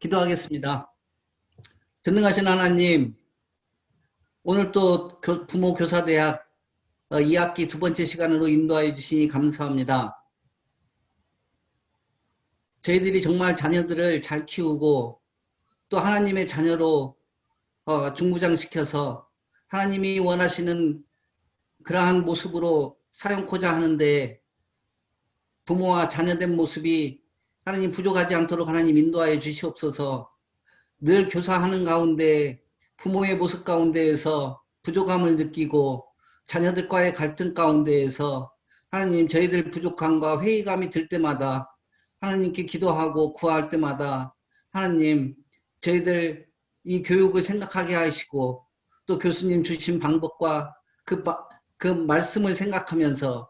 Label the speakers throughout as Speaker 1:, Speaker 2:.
Speaker 1: 기도하겠습니다. 전능하신 하나님, 오늘 또 부모 교사대학 2학기 두 번째 시간으로 인도하여 주시니 감사합니다. 저희들이 정말 자녀들을 잘 키우고 또 하나님의 자녀로 중무장시켜서 하나님이 원하시는 그러한 모습으로 사용코자 하는데 부모와 자녀된 모습이 하나님 부족하지 않도록 하나님 인도하여 주시옵소서. 늘 교사하는 가운데 부모의 모습 가운데에서 부족함을 느끼고 자녀들과의 갈등 가운데에서 하나님 저희들 부족함과 회의감이 들 때마다 하나님께 기도하고 구할 때마다 하나님 저희들 이 교육을 생각하게 하시고 또 교수님 주신 방법과 그 말씀을 생각하면서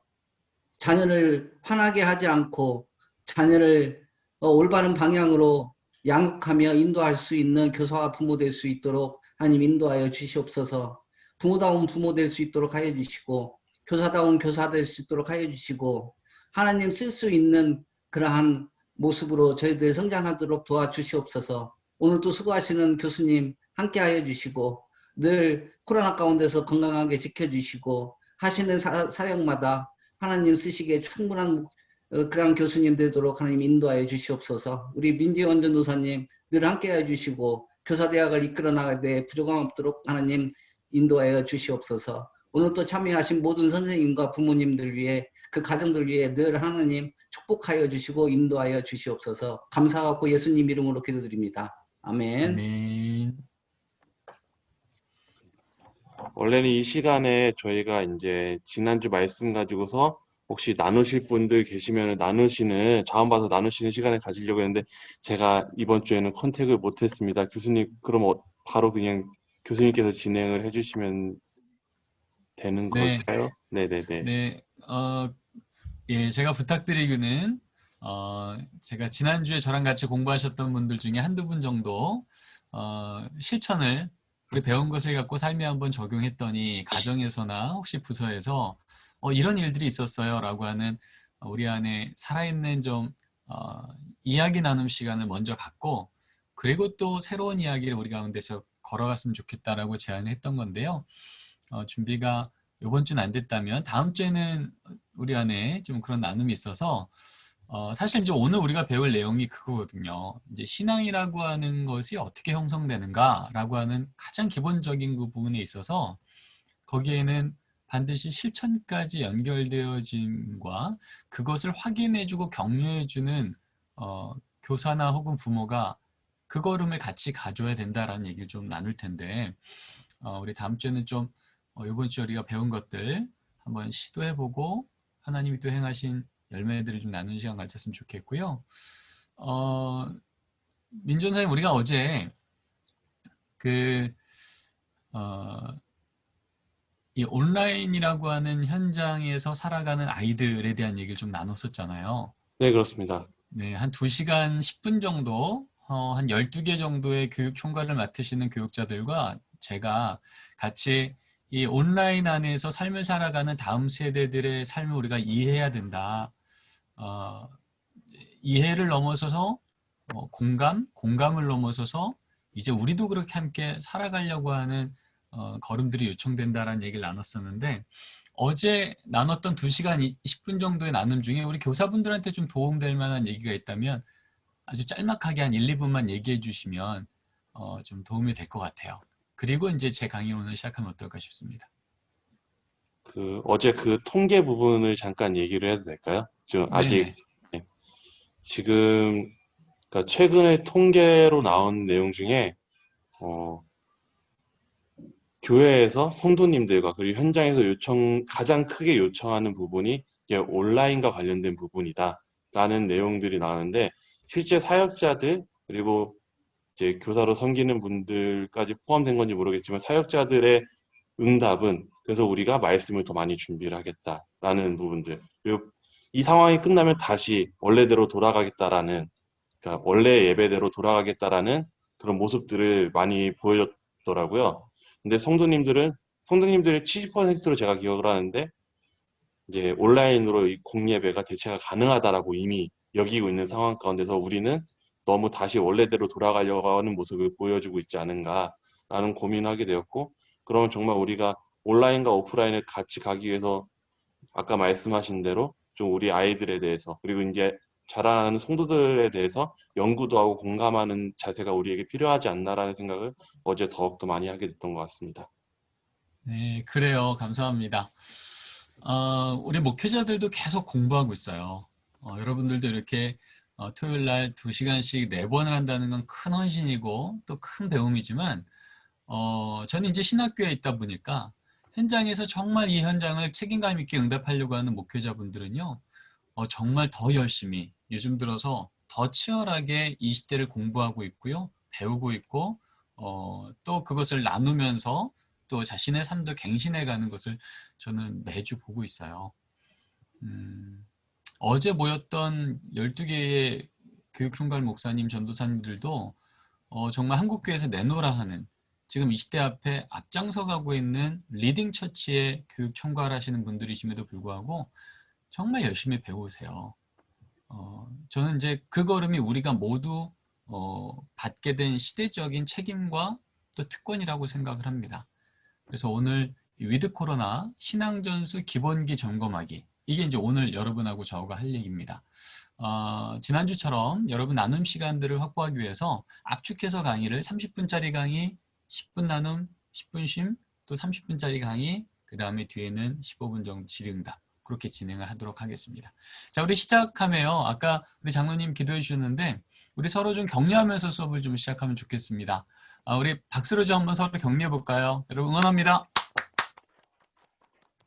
Speaker 1: 자녀를 화나게 하지 않고 자녀를 올바른 방향으로 양육하며 인도할 수 있는 교사와 부모 될 수 있도록 하나님 인도하여 주시옵소서. 부모다운 부모 될 수 있도록 하여 주시고 교사다운 교사 될 수 있도록 하여 주시고 하나님 쓸 수 있는 그러한 모습으로 저희들 성장하도록 도와주시옵소서. 오늘도 수고하시는 교수님 함께하여 주시고 늘 코로나 가운데서 건강하게 지켜주시고 하시는 사역마다 하나님 쓰시기에 충분한 그런 교수님 되도록 하나님 인도하여 주시옵소서. 우리 민지원 전도사님 늘 함께해 주시고 교사대학을 이끌어 나가되 부족함 없도록 하나님 인도하여 주시옵소서. 오늘 또 참여하신 모든 선생님과 부모님들 위해 그 가정들 위해 늘 하나님 축복하여 주시고 인도하여 주시옵소서. 감사하고 예수님 이름으로 기도드립니다. 아멘.
Speaker 2: 아멘.
Speaker 3: 원래는 이 시간에 저희가 이제 지난주 말씀 가지고서 혹시 나누실 분들 계시면 자원 봐서 나누시는 시간을 가지려고 했는데 제가 이번 주에는 컨택을 못했습니다. 교수님, 그럼 바로 그냥 교수님께서 진행을 해주시면 되는 걸까요? 네네네.
Speaker 2: 네, 예, 제가 부탁드리기는 제가 지난주에 저랑 같이 공부하셨던 분들 중에 한두 분 정도 실천을 우리 배운 것을 갖고 삶에 한번 적용했더니 가정에서나 혹시 부서에서 이런 일들이 있었어요 라고 하는 우리 안에 살아있는 좀 이야기 나눔 시간을 먼저 갖고 그리고 또 새로운 이야기를 우리 가운데서 걸어갔으면 좋겠다라고 제안을 했던 건데요. 준비가 이번 주는 안 됐다면 다음 주에는 우리 안에 좀 그런 나눔이 있어서 사실 이제 오늘 우리가 배울 내용이 그거거든요. 이제 신앙이라고 하는 것이 어떻게 형성되는가라고 하는 가장 기본적인 그 부분에 있어서 거기에는 반드시 실천까지 연결되어짐과 그것을 확인해주고 격려해주는 교사나 혹은 부모가 그 걸음을 같이 가져야 된다라는 얘기를 좀 나눌 텐데 우리 다음 주에는 좀 이번 주에 우리가 배운 것들 한번 시도해보고 하나님이 또 행하신 열매들을 좀 나누는 시간 가졌으면 좋겠고요. 민전사님 우리가 어제 이 온라인이라고 하는 현장에서 살아가는 아이들에 대한 얘기를 좀 나눴었잖아요.
Speaker 3: 네, 그렇습니다.
Speaker 2: 네, 한 2시간 10분 정도, 한 12개 정도의 교육 총괄을 맡으시는 교육자들과 제가 같이 이 온라인 안에서 삶을 살아가는 다음 세대들의 삶을 우리가 이해해야 된다. 이해를 넘어서서 공감을 넘어서서 이제 우리도 그렇게 함께 살아가려고 하는 걸음들이 요청된다라는 얘기를 나눴었는데 어제 나눴던 2시간 10분 정도의 나눔 중에 우리 교사분들한테 좀 도움될 만한 얘기가 있다면 아주 짤막하게 한 1, 2분만 얘기해 주시면 좀 도움이 될 것 같아요. 그리고 이제 제 강의를 오늘 시작하면 어떨까 싶습니다.
Speaker 3: 어제 그 통계 부분을 잠깐 얘기를 해도 될까요? 지금 그러니까 최근에 통계로 나온 내용 중에 교회에서 성도님들과 그리고 현장에서 가장 크게 요청하는 부분이 이제 온라인과 관련된 부분이다라는 내용들이 나오는데 실제 사역자들 그리고 이제 교사로 섬기는 분들까지 포함된 건지 모르겠지만 사역자들의 응답은 그래서 우리가 말씀을 더 많이 준비를 하겠다라는 부분들 그리고 이 상황이 끝나면 다시 원래대로 돌아가겠다라는 그러니까 원래 예배대로 돌아가겠다라는 그런 모습들을 많이 보여줬더라고요. 근데 성도님들의 70%로 제가 기억을 하는데 이제 온라인으로 이 공예배가 대체가 가능하다라고 이미 여기고 있는 상황 가운데서 우리는 너무 다시 원래대로 돌아가려고 하는 모습을 보여주고 있지 않은가라는 고민하게 되었고, 그러면 정말 우리가 온라인과 오프라인을 같이 가기 위해서 아까 말씀하신 대로 좀 우리 아이들에 대해서, 그리고 이제 자라나는 성도들에 대해서 연구도 하고 공감하는 자세가 우리에게 필요하지 않나라는 생각을 어제 더욱더 많이 하게 됐던 것 같습니다.
Speaker 2: 네, 그래요. 감사합니다. 우리 목회자들도 계속 공부하고 있어요. 여러분들도 이렇게 토요일 날 2시간씩 4번을 한다는 건 큰 헌신이고 또 큰 배움이지만 저는 이제 신학교에 있다 보니까 현장에서 정말 이 현장을 책임감 있게 응답하려고 하는 목회자분들은요, 정말 더 열심히 요즘 들어서 더 치열하게 이 시대를 공부하고 있고요, 배우고 있고, 또 그것을 나누면서 또 자신의 삶도 갱신해가는 것을 저는 매주 보고 있어요. 어제 모였던 12개의 교육총괄 목사님, 전도사님들도 정말 한국교회에서 내노라 하는, 지금 이 시대 앞에 앞장서가고 있는 리딩 처치의 교육 총괄하시는 분들이심에도 불구하고 정말 열심히 배우세요. 저는 이제 그 걸음이 우리가 모두 받게 된 시대적인 책임과 또 특권이라고 생각을 합니다. 그래서 오늘 위드 코로나 신앙전수 기본기 점검하기, 이게 이제 오늘 여러분하고 저가 할 얘기입니다. 지난주처럼 여러분 나눔 시간들을 확보하기 위해서 압축해서 강의를 30분짜리 강의, 10분 나눔, 10분 쉼, 또 30분짜리 강의, 그 다음에 뒤에는 15분 정도 질의응답, 그렇게 진행을 하도록 하겠습니다. 자, 우리 시작하며요. 아까 우리 장로님 기도해 주셨는데 우리 서로 좀 격려하면서 수업을 좀 시작하면 좋겠습니다. 우리 박수로 좀 한번 서로 격려해 볼까요? 여러분 응원합니다.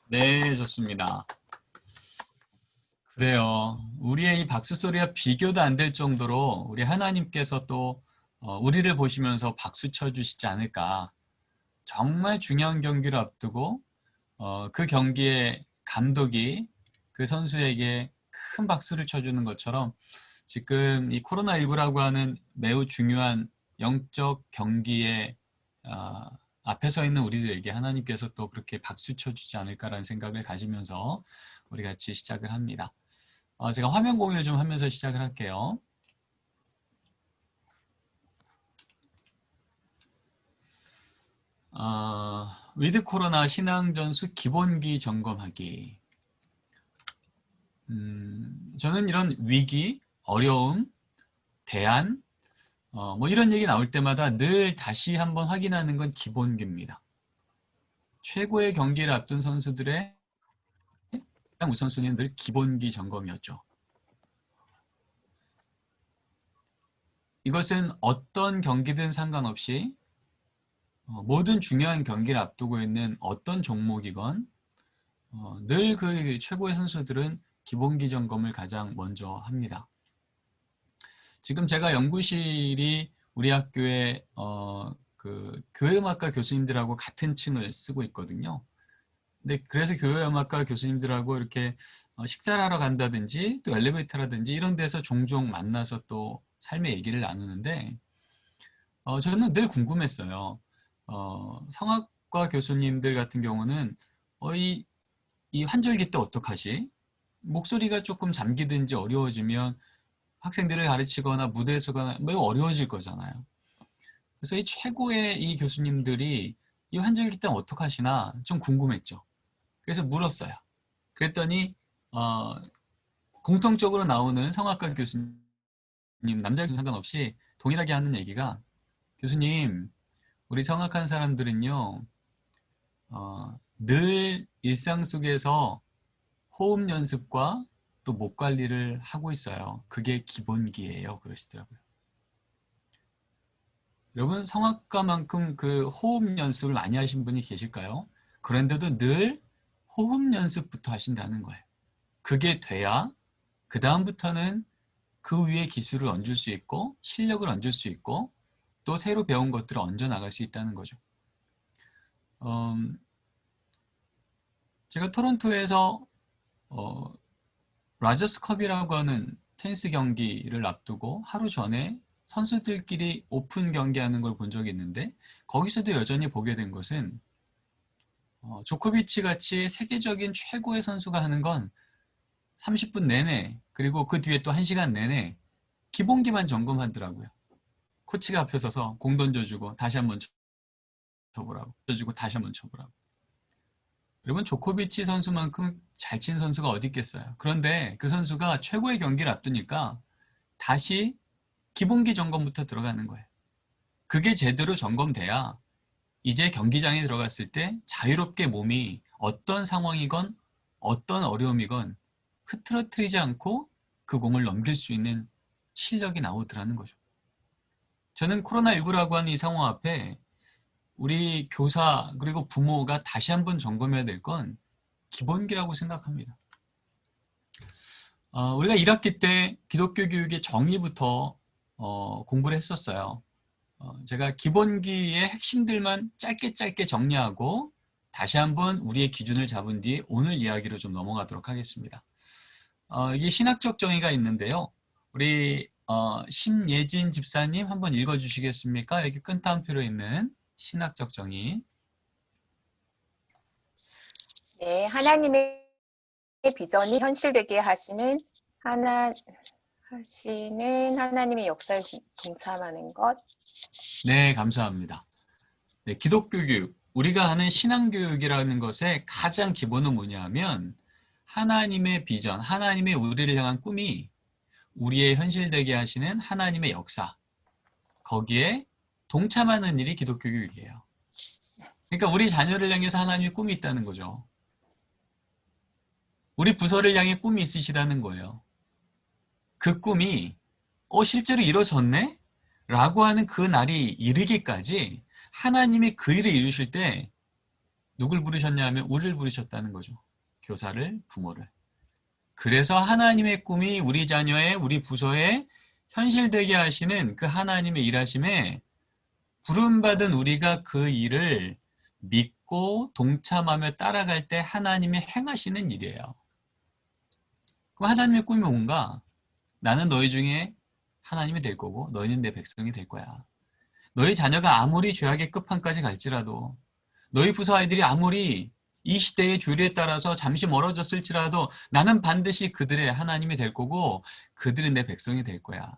Speaker 2: 네, 좋습니다. 그래요. 우리의 이 박수 소리와 비교도 안 될 정도로 우리 하나님께서 또 우리를 보시면서 박수 쳐주시지 않을까. 정말 중요한 경기를 앞두고 그 경기의 감독이 그 선수에게 큰 박수를 쳐주는 것처럼 지금 이 코로나19라고 하는 매우 중요한 영적 경기에 앞에 서 있는 우리들에게 하나님께서 또 그렇게 박수 쳐주지 않을까라는 생각을 가지면서 우리 같이 시작을 합니다. 제가 화면 공유를 좀 하면서 시작을 할게요. 위드 코로나 신앙전수 기본기 점검하기. 저는 이런 위기, 어려움, 대안, 뭐 이런 얘기 나올 때마다 늘 다시 한번 확인하는 건 기본기입니다. 최고의 경기를 앞둔 선수들의 우선순위는 늘 기본기 점검이었죠. 이것은 어떤 경기든 상관없이 모든 중요한 경기를 앞두고 있는 어떤 종목이건 늘 그 최고의 선수들은 기본기 점검을 가장 먼저 합니다. 지금 제가 연구실이 우리 학교에 그 교회음악과 교수님들하고 같은 층을 쓰고 있거든요. 근데 그래서 교회음악과 교수님들하고 이렇게 식사를 하러 간다든지 또 엘리베이터라든지 이런 데서 종종 만나서 또 삶의 얘기를 나누는데 저는 늘 궁금했어요. 성악과 교수님들 같은 경우는 이 환절기 때 어떡하지? 목소리가 조금 잠기든지 어려워지면 학생들을 가르치거나 무대에 서거나 매우 어려워질 거잖아요. 그래서 이 최고의 이 교수님들이 이 환절기 때 어떡하시나 좀 궁금했죠. 그래서 물었어요. 그랬더니 공통적으로 나오는 성악과 교수님, 남자 여자 상관없이 동일하게 하는 얘기가, 교수님, 우리 성악한 사람들은요 늘 일상 속에서 호흡 연습과 또 목 관리를 하고 있어요. 그게 기본기예요. 그러시더라고요. 여러분, 성악가만큼 그 호흡 연습을 많이 하신 분이 계실까요? 그런데도 늘 호흡 연습부터 하신다는 거예요. 그게 돼야 그 다음부터는 그 위에 기술을 얹을 수 있고 실력을 얹을 수 있고 또 새로 배운 것들을 얹어 나갈 수 있다는 거죠. 제가 토론토에서 라저스컵이라고 하는 테니스 경기를 앞두고 하루 전에 선수들끼리 오픈 경기하는 걸 본 적이 있는데, 거기서도 여전히 보게 된 것은 조코비치 같이 세계적인 최고의 선수가 하는 건 30분 내내, 그리고 그 뒤에 또 1시간 내내 기본기만 점검하더라고요. 코치가 앞에 서서 공 던져주고 다시 한번 쳐보라고, 던져주고 다시 한번 쳐보라고. 여러분, 조코비치 선수만큼 잘 친 선수가 어디 있겠어요. 그런데 그 선수가 최고의 경기를 앞두니까 다시 기본기 점검부터 들어가는 거예요. 그게 제대로 점검돼야 이제 경기장에 들어갔을 때 자유롭게 몸이 어떤 상황이건 어떤 어려움이건 흐트러뜨리지 않고 그 공을 넘길 수 있는 실력이 나오더라는 거죠. 저는 코로나19라고 하는 이 상황 앞에 우리 교사 그리고 부모가 다시 한번 점검해야 될 건 기본기라고 생각합니다. 우리가 1학기 때 기독교 교육의 정의부터 공부를 했었어요. 제가 기본기의 핵심들만 짧게 정리하고 다시 한번 우리의 기준을 잡은 뒤 오늘 이야기로 좀 넘어가도록 하겠습니다. 이게 신학적 정의가 있는데요. 우리 신예진 집사님 한번 읽어주시겠습니까? 여기 끈따옴표로 있는 신학적 정의.
Speaker 4: 네, 하나님의 비전이 현실되게 하시는 하나님의 역사에 동참하는 것.
Speaker 2: 네, 감사합니다. 네, 기독교 교육, 우리가 하는 신앙교육이라는 것의 가장 기본은 뭐냐면 하나님의 비전, 하나님의 우리를 향한 꿈이 우리의 현실되게 하시는 하나님의 역사, 거기에 동참하는 일이 기독교 교육이에요. 그러니까 우리 자녀를 향해서 하나님의 꿈이 있다는 거죠. 우리 부서를 향해 꿈이 있으시다는 거예요. 그 꿈이 실제로 이루어졌네? 라고 하는 그 날이 이르기까지 하나님이 그 일을 이루실 때 누굴 부르셨냐면 우리를 부르셨다는 거죠. 교사를, 부모를. 그래서 하나님의 꿈이 우리 자녀의, 우리 부서에 현실되게 하시는 그 하나님의 일하심에 부름받은 우리가 그 일을 믿고 동참하며 따라갈 때 하나님이 행하시는 일이에요. 그럼 하나님의 꿈이 뭔가? 나는 너희 중에 하나님이 될 거고 너희는 내 백성이 될 거야. 너희 자녀가 아무리 죄악의 끝판까지 갈지라도, 너희 부서 아이들이 아무리 이 시대의 조리에 따라서 잠시 멀어졌을지라도 나는 반드시 그들의 하나님이 될 거고 그들은 내 백성이 될 거야.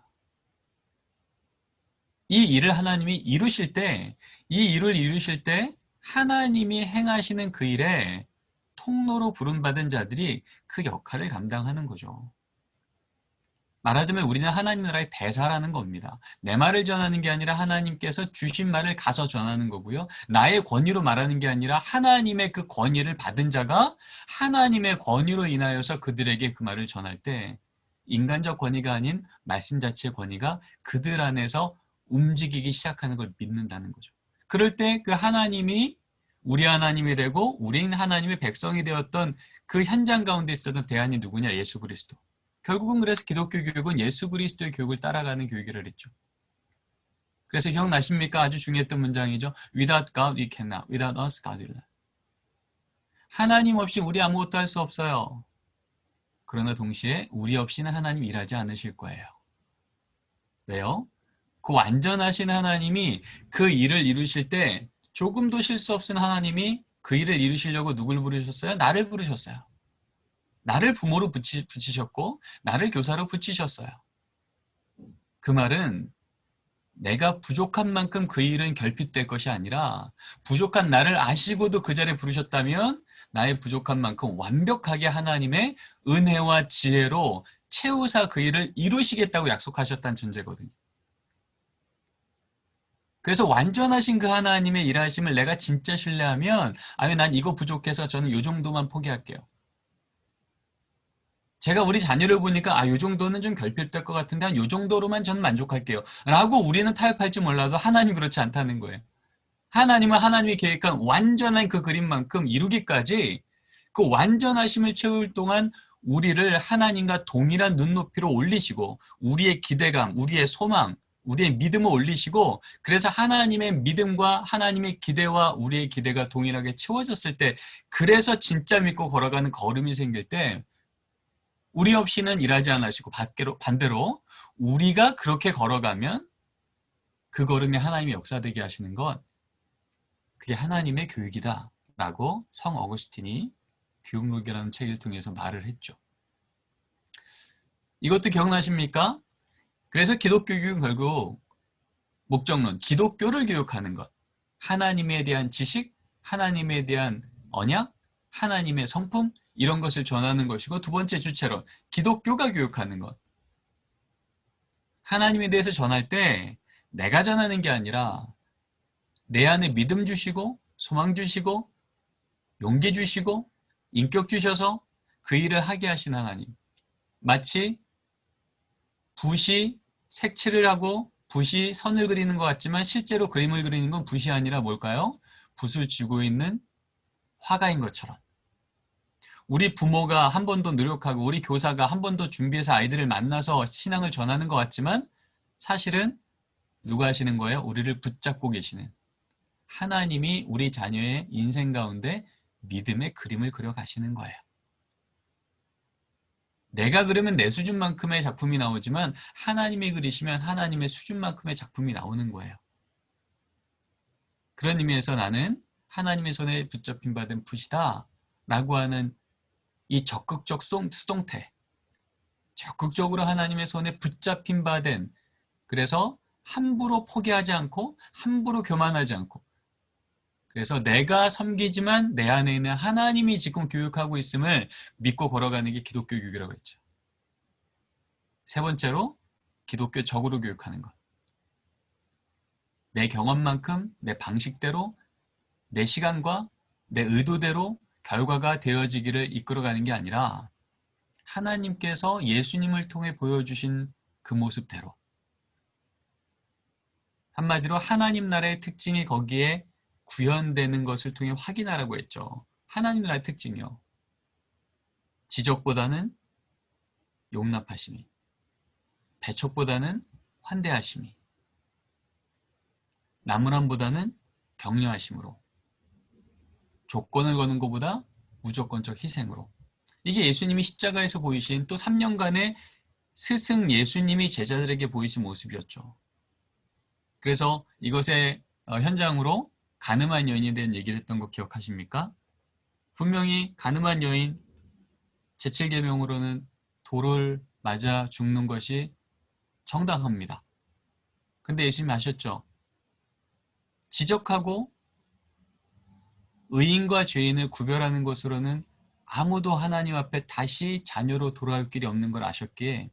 Speaker 2: 이 일을 하나님이 이루실 때, 이 일을 이루실 때 하나님이 행하시는 그 일에 통로로 부름받은 자들이 그 역할을 감당하는 거죠. 말하자면 우리는 하나님 나라의 대사라는 겁니다. 내 말을 전하는 게 아니라 하나님께서 주신 말을 가서 전하는 거고요. 나의 권위로 말하는 게 아니라 하나님의 그 권위를 받은 자가 하나님의 권위로 인하여서 그들에게 그 말을 전할 때 인간적 권위가 아닌 말씀 자체의 권위가 그들 안에서 움직이기 시작하는 걸 믿는다는 거죠. 그럴 때 그 하나님이 우리 하나님이 되고 우리는 하나님의 백성이 되었던 그 현장 가운데 있었던 대안이 누구냐? 예수 그리스도. 결국은 그래서 기독교 교육은 예수 그리스도의 교육을 따라가는 교육이라 했죠. 그래서 기억나십니까? 아주 중요했던 문장이죠. Without God we cannot. Without us God will not. 하나님 없이 우리 아무것도 할 수 없어요. 그러나 동시에 우리 없이는 하나님 일하지 않으실 거예요. 왜요? 그 완전하신 하나님이 그 일을 이루실 때 조금도 실수 없은 하나님이 그 일을 이루시려고 누굴 부르셨어요? 나를 부르셨어요. 나를 부모로 붙이셨고 나를 교사로 붙이셨어요. 그 말은 내가 부족한 만큼 그 일은 결핍될 것이 아니라 부족한 나를 아시고도 그 자리에 부르셨다면 나의 부족한 만큼 완벽하게 하나님의 은혜와 지혜로 채우사 그 일을 이루시겠다고 약속하셨다는 전제거든요. 그래서 완전하신 그 하나님의 일하심을 내가 진짜 신뢰하면 난 이거 부족해서 저는 이 정도만 포기할게요. 제가 우리 자녀를 보니까 이 정도는 좀 결핍될 것 같은데 이 정도로만 저는 만족할게요. 라고 우리는 타협할지 몰라도 하나님 그렇지 않다는 거예요. 하나님은 하나님이 계획한 완전한 그 그림만큼 이루기까지 그 완전하심을 채울 동안 우리를 하나님과 동일한 눈높이로 올리시고 우리의 기대감, 우리의 소망, 우리의 믿음을 올리시고 그래서 하나님의 믿음과 하나님의 기대와 우리의 기대가 동일하게 채워졌을 때 그래서 진짜 믿고 걸어가는 걸음이 생길 때 우리 없이는 일하지 않으시고 반대로 우리가 그렇게 걸어가면 그 걸음이 하나님의 역사되게 하시는 것 그게 하나님의 교육이다 라고 성 어거스틴이 교육록이라는 책을 통해서 말을 했죠. 이것도 기억나십니까? 그래서 기독교 교육은 결국 목적론, 기독교를 교육하는 것. 하나님에 대한 지식, 하나님에 대한 언약, 하나님의 성품 이런 것을 전하는 것이고 두 번째 주체론, 기독교가 교육하는 것. 하나님에 대해서 전할 때 내가 전하는 게 아니라 내 안에 믿음 주시고 소망 주시고 용기 주시고 인격 주셔서 그 일을 하게 하신 하나님. 마치 붓이 색칠을 하고 붓이 선을 그리는 것 같지만 실제로 그림을 그리는 건 붓이 아니라 뭘까요? 붓을 쥐고 있는 화가인 것처럼. 우리 부모가 한 번 더 노력하고 우리 교사가 한 번 더 준비해서 아이들을 만나서 신앙을 전하는 것 같지만 사실은 누가 하시는 거예요? 우리를 붙잡고 계시는 하나님이 우리 자녀의 인생 가운데 믿음의 그림을 그려 가시는 거예요. 내가 그리면 내 수준만큼의 작품이 나오지만 하나님이 그리시면 하나님의 수준만큼의 작품이 나오는 거예요. 그런 의미에서 나는 하나님의 손에 붙잡힌 바 된 붓이다 라고 하는 이 적극적 수동태, 적극적으로 하나님의 손에 붙잡힌 바 된, 그래서 함부로 포기하지 않고 함부로 교만하지 않고, 그래서 내가 섬기지만 내 안에 있는 하나님이 지금 교육하고 있음을 믿고 걸어가는 게 기독교 교육이라고 했죠. 세 번째로 기독교적으로 교육하는 것. 내 경험만큼 내 방식대로 내 시간과 내 의도대로 결과가 되어지기를 이끌어가는 게 아니라 하나님께서 예수님을 통해 보여주신 그 모습대로, 한마디로 하나님 나라의 특징이 거기에 구현되는 것을 통해 확인하라고 했죠. 하나님 나라의 특징이요. 지적보다는 용납하심이, 배척보다는 환대하심이, 나무람보다는 격려하심으로, 조건을 거는 것보다 무조건적 희생으로. 이게 예수님이 십자가에서 보이신 또 3년간의 스승 예수님이 제자들에게 보이신 모습이었죠. 그래서 이것의 현장으로 가늠한 여인에 대한 얘기를 했던 거 기억하십니까? 분명히 가늠한 여인 제7계명으로는 돌을 맞아 죽는 것이 정당합니다. 근데 예수님이 아셨죠? 지적하고 의인과 죄인을 구별하는 것으로는 아무도 하나님 앞에 다시 자녀로 돌아올 길이 없는 걸 아셨기에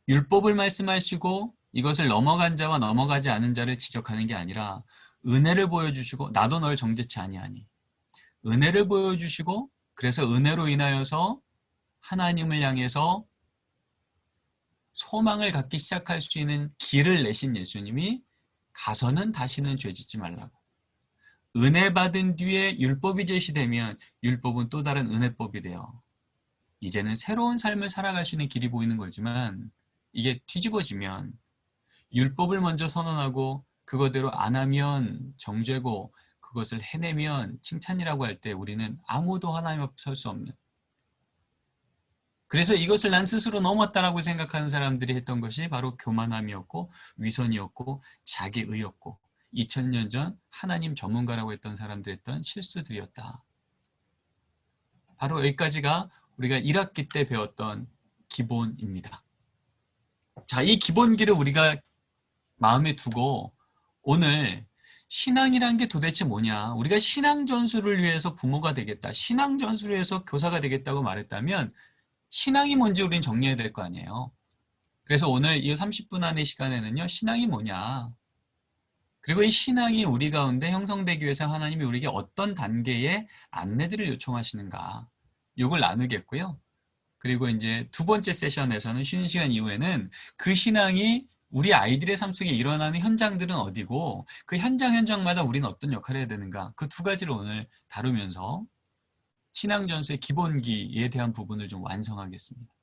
Speaker 2: 율법을 말씀하시고 이것을 넘어간 자와 넘어가지 않은 자를 지적하는 게 아니라 은혜를 보여주시고 나도 널 정죄치 아니하니, 은혜를 보여주시고 그래서 은혜로 인하여서 하나님을 향해서 소망을 갖기 시작할 수 있는 길을 내신 예수님이 가서는 다시는 죄 짓지 말라고. 은혜 받은 뒤에 율법이 제시되면 율법은 또 다른 은혜법이 돼요. 이제는 새로운 삶을 살아갈 수 있는 길이 보이는 거지만 이게 뒤집어지면 율법을 먼저 선언하고 그거대로 안 하면 정죄고 그것을 해내면 칭찬이라고 할 때 우리는 아무도 하나님 앞에 설 수 없는, 그래서 이것을 난 스스로 넘었다라고 생각하는 사람들이 했던 것이 바로 교만함이었고 위선이었고 자기의였고 2000년 전 하나님 전문가라고 했던 사람들이 했던 실수들이었다. 바로 여기까지가 우리가 1학기 때 배웠던 기본입니다. 자, 이 기본기를 우리가 마음에 두고 오늘 신앙이란 게 도대체 뭐냐? 우리가 신앙 전수를 위해서 부모가 되겠다, 신앙 전수를 위해서 교사가 되겠다고 말했다면 신앙이 뭔지 우리는 정리해야 될 거 아니에요. 그래서 오늘 이 30분 안의 시간에는요, 신앙이 뭐냐? 그리고 이 신앙이 우리 가운데 형성되기 위해서 하나님이 우리에게 어떤 단계의 안내들을 요청하시는가? 이걸 나누겠고요. 그리고 이제 두 번째 세션에서는 쉬는 시간 이후에는 그 신앙이 우리 아이들의 삶 속에 일어나는 현장들은 어디고 그 현장마다 우리는 어떤 역할을 해야 되는가? 그 두 가지를 오늘 다루면서 신앙 전수의 기본기에 대한 부분을 좀 완성하겠습니다.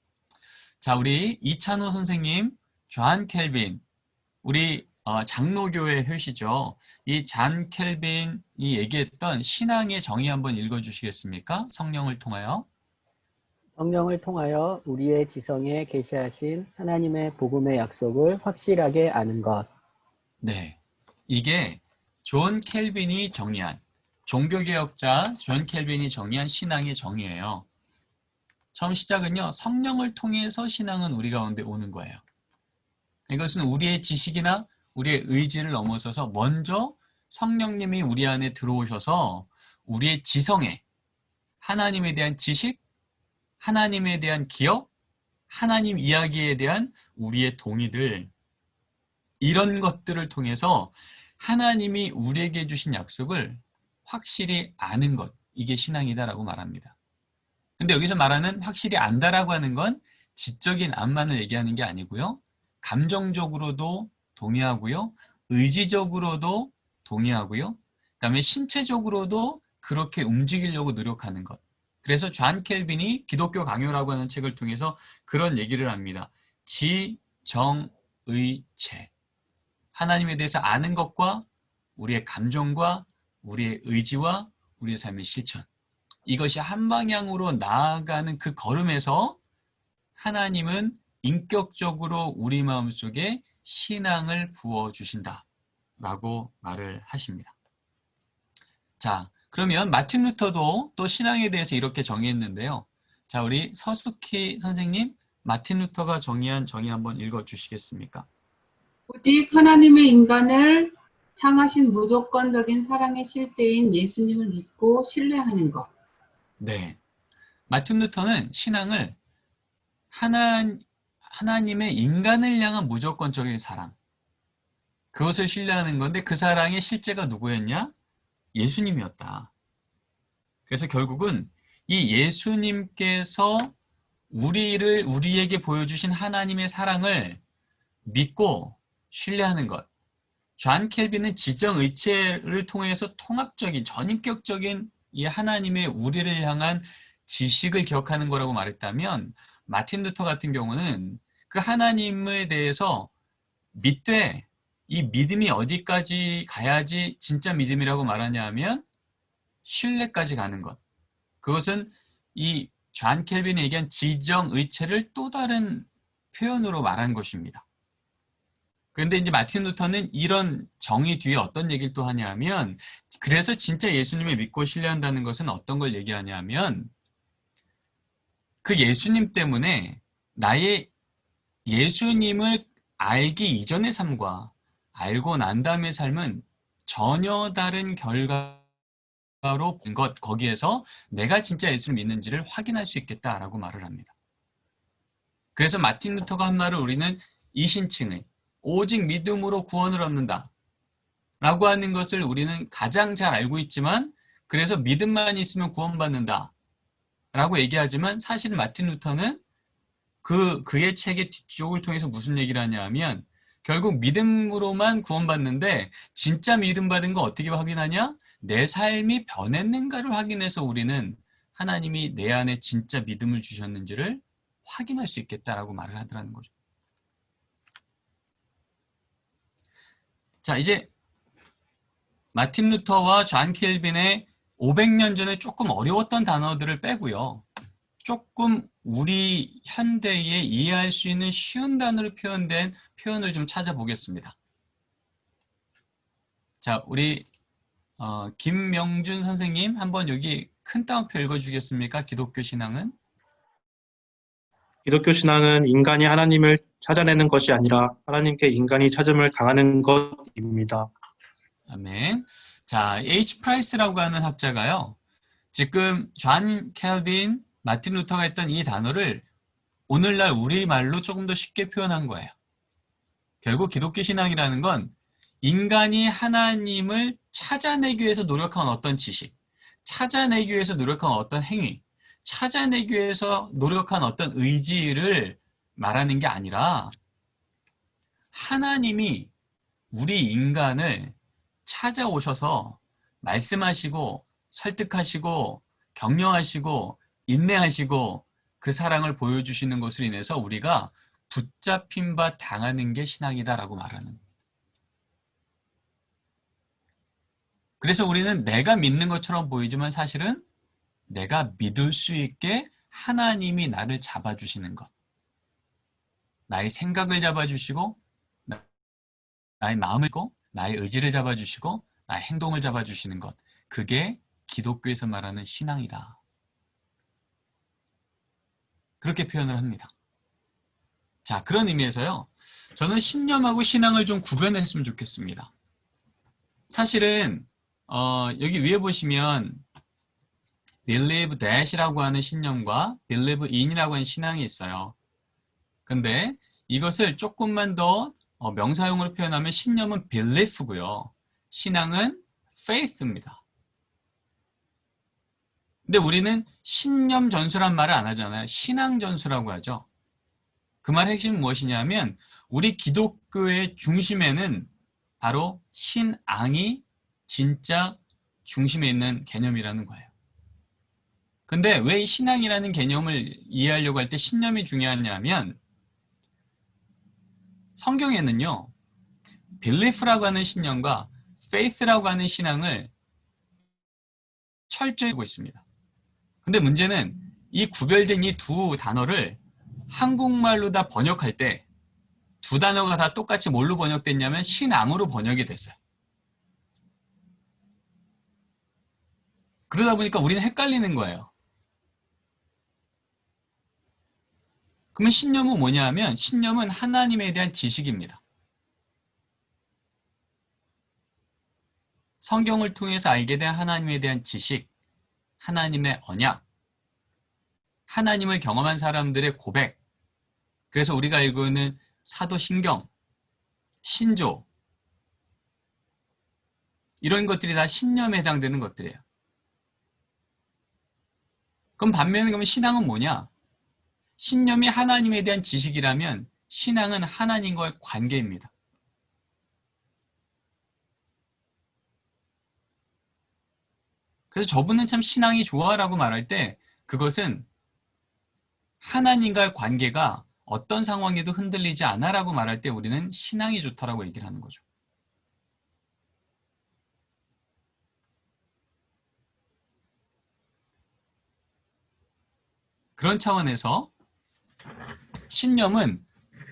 Speaker 2: 자, 우리 이찬호 선생님, 존 켈빈, 우리 장로교회 회시죠. 이 존 켈빈이 얘기했던 신앙의 정의 한번 읽어주시겠습니까? 성령을 통하여.
Speaker 5: 성령을 통하여 우리의 지성에 계시하신 하나님의 복음의 약속을 확실하게 아는 것.
Speaker 2: 네, 이게 존 켈빈이 정의한, 종교개혁자 존 켈빈이 정의한 신앙의 정의예요. 처음 시작은요. 성령을 통해서 신앙은 우리 가운데 오는 거예요. 이것은 우리의 지식이나 우리의 의지를 넘어서서 먼저 성령님이 우리 안에 들어오셔서 우리의 지성에 하나님에 대한 지식, 하나님에 대한 기억, 하나님 이야기에 대한 우리의 동의들, 이런 것들을 통해서 하나님이 우리에게 주신 약속을 확실히 아는 것, 이게 신앙이다라고 말합니다. 근데 여기서 말하는 확실히 안다라고 하는 건 지적인 안만을 얘기하는 게 아니고요. 감정적으로도 동의하고요. 의지적으로도 동의하고요. 그다음에 신체적으로도 그렇게 움직이려고 노력하는 것. 그래서 존 켈빈이 기독교 강요라고 하는 책을 통해서 그런 얘기를 합니다. 지정의체. 하나님에 대해서 아는 것과 우리의 감정과 우리의 의지와 우리의 삶의 실천. 이것이 한 방향으로 나아가는 그 걸음에서 하나님은 인격적으로 우리 마음속에 신앙을 부어주신다라고 말을 하십니다. 자, 그러면 마틴 루터도 또 신앙에 대해서 이렇게 정의했는데요. 자, 우리 서숙희 선생님, 마틴 루터가 정의한 정의 한번 읽어주시겠습니까?
Speaker 6: 오직 하나님의 인간을 향하신 무조건적인 사랑의 실제인 예수님을 믿고 신뢰하는 것.
Speaker 2: 네. 마틴 루터는 신앙을 하나님의 인간을 향한 무조건적인 사랑, 그것을 신뢰하는 건데 그 사랑의 실제가 누구였냐? 예수님이었다. 그래서 결국은 이 예수님께서 우리에게 보여주신 하나님의 사랑을 믿고 신뢰하는 것. 존 켈빈은 지정의체를 통해서 통합적인 전인격적인 이 하나님의 우리를 향한 지식을 기억하는 거라고 말했다면, 마틴 루터 같은 경우는 그 하나님에 대해서 믿되 이 믿음이 어디까지 가야지 진짜 믿음이라고 말하냐 하면 신뢰까지 가는 것. 그것은 이 존 켈빈이 얘기한 지정의체를 또 다른 표현으로 말한 것입니다. 그런데 이제 마틴 루터는 이런 정의 뒤에 어떤 얘기를 또 하냐 하면, 그래서 진짜 예수님을 믿고 신뢰한다는 것은 어떤 걸 얘기하냐 하면, 그 예수님 때문에 나의 예수님을 알기 이전의 삶과 알고 난 다음의 삶은 전혀 다른 결과로 본 것, 거기에서 내가 진짜 예수를 믿는지를 확인할 수 있겠다라고 말을 합니다. 그래서 마틴 루터가 한 말을 우리는 이신칭의 오직 믿음으로 구원을 얻는다 라고 하는 것을 우리는 가장 잘 알고 있지만, 그래서 믿음만 있으면 구원받는다 라고 얘기하지만, 사실 마틴 루터는 그의 책의 뒤쪽을 통해서 무슨 얘기를 하냐 하면, 결국 믿음으로만 구원받는데 진짜 믿음 받은 거 어떻게 확인하냐? 내 삶이 변했는가를 확인해서 우리는 하나님이 내 안에 진짜 믿음을 주셨는지를 확인할 수 있겠다라고 말을 하더라는 거죠. 자, 이제 마틴 루터와 존 켈빈의 500년 전에 조금 어려웠던 단어들을 빼고요. 조금 우리 현대에 이해할 수 있는 쉬운 단어로 표현된 표현을 좀 찾아보겠습니다. 자, 우리 김명준 선생님 한번 여기 큰 따옴표 읽어주겠습니까? 기독교 신앙은?
Speaker 7: 기독교 신앙은 인간이 하나님을 찾아내는 것이 아니라 하나님께 인간이 찾음을 당하는 것입니다.
Speaker 2: 아멘. 자, H. 프라이스라고 하는 학자가요. 지금 존 켈빈, 마틴 루터가 했던 이 단어를 오늘날 우리말로 조금 더 쉽게 표현한 거예요. 결국 기독교 신앙이라는 건 인간이 하나님을 찾아내기 위해서 노력한 어떤 지식, 찾아내기 위해서 노력한 어떤 행위, 찾아내기 위해서 노력한 어떤 의지를 말하는 게 아니라, 하나님이 우리 인간을 찾아오셔서 말씀하시고 설득하시고 격려하시고 인내하시고 그 사랑을 보여주시는 것으로 인해서 우리가 붙잡힌 바 당하는 게 신앙이다라고 말하는 거예요. 그래서 우리는 내가 믿는 것처럼 보이지만 사실은 내가 믿을 수 있게 하나님이 나를 잡아주시는 것. 나의 생각을 잡아주시고, 나의 마음을 잡고, 나의 의지를 잡아주시고, 나의 행동을 잡아주시는 것. 그게 기독교에서 말하는 신앙이다. 그렇게 표현을 합니다. 자, 그런 의미에서요. 저는 신념하고 신앙을 좀 구별했으면 좋겠습니다. 사실은 여기 위에 보시면 believe that이라고 하는 신념과 believe in이라고 하는 신앙이 있어요. 근데 이것을 조금만 더 명사용으로 표현하면 신념은 belief고요. 신앙은 faith입니다. 근데 우리는 신념 전수란 말을 안 하잖아요. 신앙 전수라고 하죠. 그 말의 핵심은 무엇이냐면 우리 기독교의 중심에는 바로 신앙이 진짜 중심에 있는 개념이라는 거예요. 근데 왜 신앙이라는 개념을 이해하려고 할 때 신념이 중요하냐면 성경에는요. belief라고 하는 신념과 faith라고 하는 신앙을 철저히 하고 있습니다. 근데 문제는 이 구별된 이 두 단어를 한국말로 다 번역할 때 두 단어가 다 똑같이 뭘로 번역됐냐면 신앙으로 번역이 됐어요. 그러다 보니까 우리는 헷갈리는 거예요. 그러면 신념은 뭐냐면 신념은 하나님에 대한 지식입니다. 성경을 통해서 알게 된 하나님에 대한 지식, 하나님의 언약, 하나님을 경험한 사람들의 고백, 그래서 우리가 알고 있는 사도신경, 신조, 이런 것들이 다 신념에 해당되는 것들이에요. 그럼 반면에 그러면 신앙은 뭐냐? 신념이 하나님에 대한 지식이라면 신앙은 하나님과의 관계입니다. 그래서 저분은 참 신앙이 좋아라고 말할 때 그것은 하나님과의 관계가 어떤 상황에도 흔들리지 않아라고 말할 때 우리는 신앙이 좋다라고 얘기를 하는 거죠. 그런 차원에서 신념은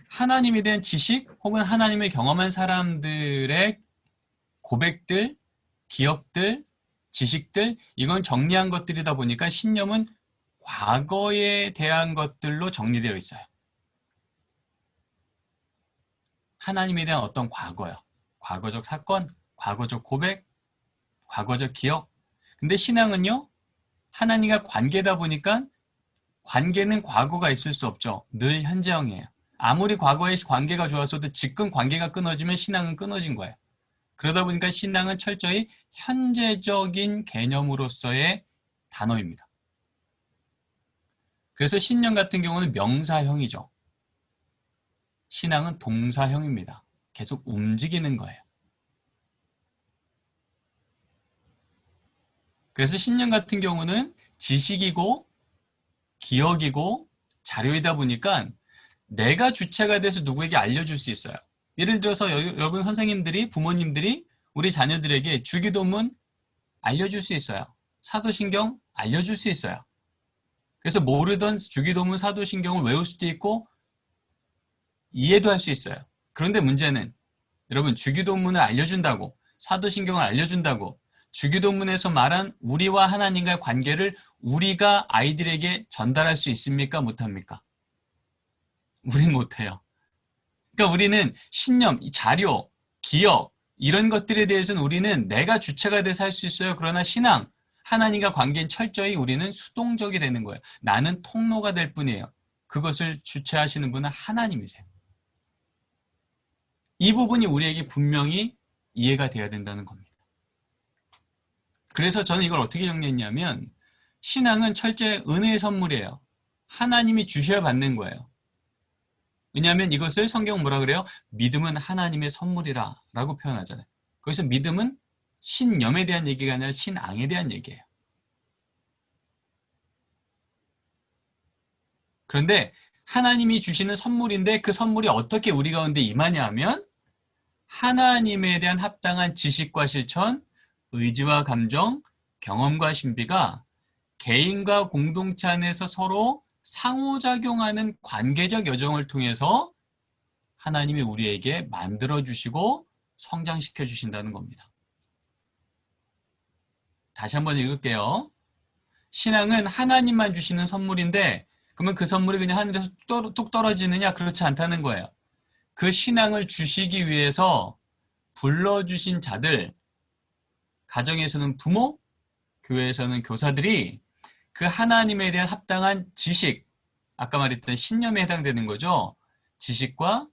Speaker 2: 하나님에 대한 지식 혹은 하나님을 경험한 사람들의 고백들, 기억들, 지식들, 이건 정리한 것들이다 보니까 신념은 과거에 대한 것들로 정리되어 있어요. 하나님에 대한 어떤 과거요. 과거적 사건, 과거적 고백, 과거적 기억. 근데 신앙은요, 하나님과 관계다 보니까 관계는 과거가 있을 수 없죠. 늘 현재형이에요. 아무리 과거의 관계가 좋았어도 지금 관계가 끊어지면 신앙은 끊어진 거예요. 그러다 보니까 신앙은 철저히 현재적인 개념으로서의 단어입니다. 그래서 신념 같은 경우는 명사형이죠. 신앙은 동사형입니다. 계속 움직이는 거예요. 그래서 신념 같은 경우는 지식이고 기억이고 자료이다 보니까 내가 주체가 돼서 누구에게 알려줄 수 있어요. 예를 들어서 여러분 선생님들이, 부모님들이 우리 자녀들에게 주기도문 알려줄 수 있어요. 사도신경 알려줄 수 있어요. 그래서 모르던 주기도문, 사도신경을 외울 수도 있고 이해도 할 수 있어요. 그런데 문제는 여러분 주기도문을 알려준다고, 사도신경을 알려준다고 주기도문에서 말한 우리와 하나님과의 관계를 우리가 아이들에게 전달할 수 있습니까? 못합니까? 우린 못해요. 그러니까 우리는 신념, 자료, 기억 이런 것들에 대해서는 우리는 내가 주체가 돼서 할 수 있어요. 그러나 신앙, 하나님과 관계는 철저히 우리는 수동적이 되는 거예요. 나는 통로가 될 뿐이에요. 그것을 주체하시는 분은 하나님이세요. 이 부분이 우리에게 분명히 이해가 돼야 된다는 겁니다. 그래서 저는 이걸 어떻게 정리했냐면 신앙은 철저히 은혜의 선물이에요. 하나님이 주셔야 받는 거예요. 왜냐하면 이것을 성경은 뭐라 그래요? 믿음은 하나님의 선물이라 라고 표현하잖아요. 거기서 믿음은 신념에 대한 얘기가 아니라 신앙에 대한 얘기예요. 그런데 하나님이 주시는 선물인데 그 선물이 어떻게 우리 가운데 임하냐 하면 하나님에 대한 합당한 지식과 실천, 의지와 감정, 경험과 신비가 개인과 공동체 안에서 서로 상호작용하는 관계적 여정을 통해서 하나님이 우리에게 만들어주시고 성장시켜 주신다는 겁니다. 다시 한번 읽을게요. 신앙은 하나님만 주시는 선물인데 그러면 그 선물이 그냥 하늘에서 뚝 떨어지느냐? 그렇지 않다는 거예요. 그 신앙을 주시기 위해서 불러주신 자들, 가정에서는 부모, 교회에서는 교사들이 그 하나님에 대한 합당한 지식, 아까 말했던 신념에 해당되는 거죠. 지식과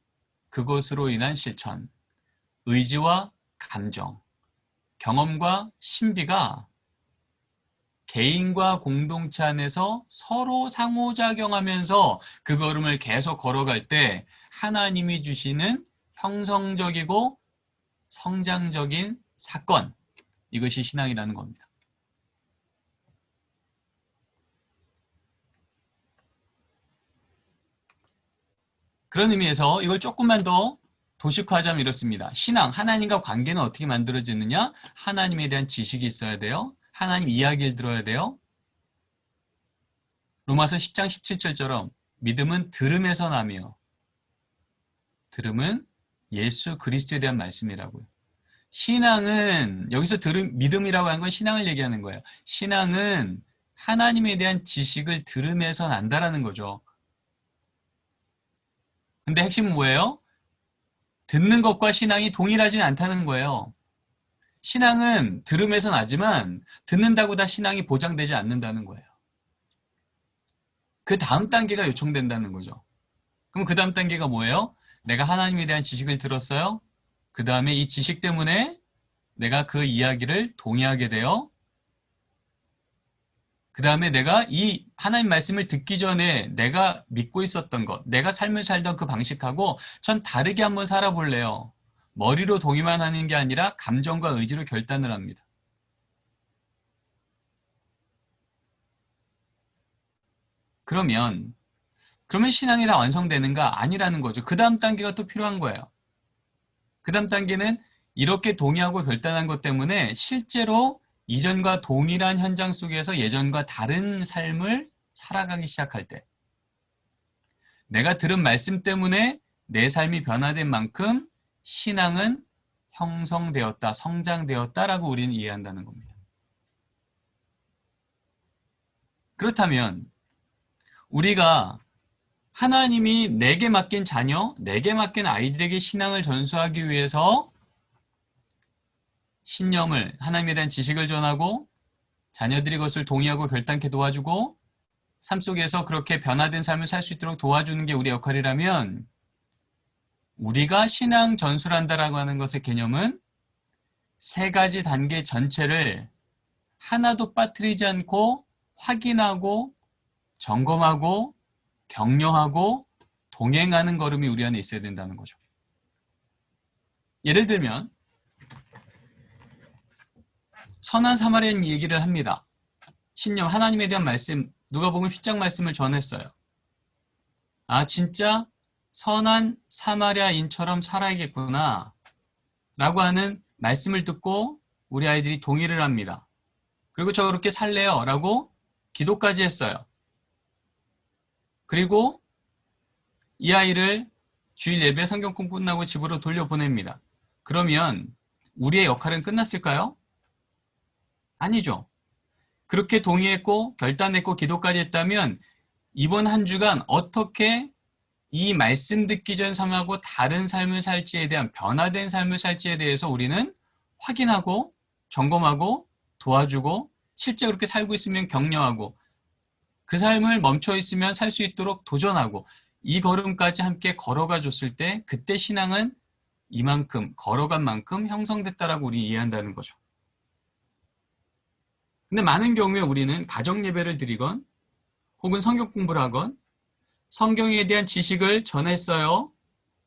Speaker 2: 그것으로 인한 실천, 의지와 감정, 경험과 신비가 개인과 공동체 안에서 서로 상호작용하면서 그 걸음을 계속 걸어갈 때 하나님이 주시는 형성적이고 성장적인 사건, 이것이 신앙이라는 겁니다. 그런 의미에서 이걸 조금만 더 도식화하자면 이렇습니다. 신앙, 하나님과 관계는 어떻게 만들어지느냐? 하나님에 대한 지식이 있어야 돼요. 하나님 이야기를 들어야 돼요. 로마서 10장 17절처럼 믿음은 들음에서 나며, 들음은 예수 그리스도에 대한 말씀이라고요. 신앙은, 여기서 믿음이라고 하는 건 신앙을 얘기하는 거예요. 신앙은 하나님에 대한 지식을 들음에서 난다라는 거죠. 근데 핵심은 뭐예요? 듣는 것과 신앙이 동일하진 않다는 거예요. 신앙은 들음에서 나지만 듣는다고 다 신앙이 보장되지 않는다는 거예요. 그 다음 단계가 요청된다는 거죠. 그럼 그 다음 단계가 뭐예요? 내가 하나님에 대한 지식을 들었어요. 그 다음에 이 지식 때문에 내가 그 이야기를 동의하게 돼요. 그 다음에 내가 이 하나님 말씀을 듣기 전에 내가 믿고 있었던 것, 내가 삶을 살던 그 방식하고 전 다르게 한번 살아볼래요. 머리로 동의만 하는 게 아니라 감정과 의지로 결단을 합니다. 그러면 신앙이 다 완성되는가? 아니라는 거죠. 그 다음 단계가 또 필요한 거예요. 그 다음 단계는 이렇게 동의하고 결단한 것 때문에 실제로 이전과 동일한 현장 속에서 예전과 다른 삶을 살아가기 시작할 때, 내가 들은 말씀 때문에 내 삶이 변화된 만큼 신앙은 형성되었다, 성장되었다라고 우리는 이해한다는 겁니다. 그렇다면 우리가 하나님이 내게 맡긴 자녀, 내게 맡긴 아이들에게 신앙을 전수하기 위해서 신념을, 하나님에 대한 지식을 전하고 자녀들이 그것을 동의하고 결단케 도와주고 삶 속에서 그렇게 변화된 삶을 살 수 있도록 도와주는 게 우리의 역할이라면, 우리가 신앙 전수를 한다라고 하는 것의 개념은 세 가지 단계 전체를 하나도 빠뜨리지 않고 확인하고 점검하고 격려하고 동행하는 걸음이 우리 안에 있어야 된다는 거죠. 예를 들면 선한 사마리아인 얘기를 합니다. 신념, 하나님에 대한 말씀, 누가복음 10장 말씀을 전했어요. 아, 진짜 선한 사마리아인처럼 살아야겠구나 라고 하는 말씀을 듣고 우리 아이들이 동의를 합니다. 그리고 저 그렇게 살래요 라고 기도까지 했어요. 그리고 이 아이를 주일 예배 성경공 끝나고 집으로 돌려보냅니다. 그러면 우리의 역할은 끝났을까요? 아니죠. 그렇게 동의했고 결단했고 기도까지 했다면 이번 한 주간 어떻게 이 말씀 듣기 전 삶하고 다른 삶을 살지에 대한, 변화된 삶을 살지에 대해서 우리는 확인하고 점검하고 도와주고, 실제 그렇게 살고 있으면 격려하고, 그 삶을 멈춰 있으면 살 수 있도록 도전하고, 이 걸음까지 함께 걸어가 줬을 때 그때 신앙은 이만큼, 걸어간 만큼 형성됐다라고 우리 이해한다는 거죠. 근데 많은 경우에 우리는 가정 예배를 드리건 혹은 성경 공부를 하건 성경에 대한 지식을 전했어요.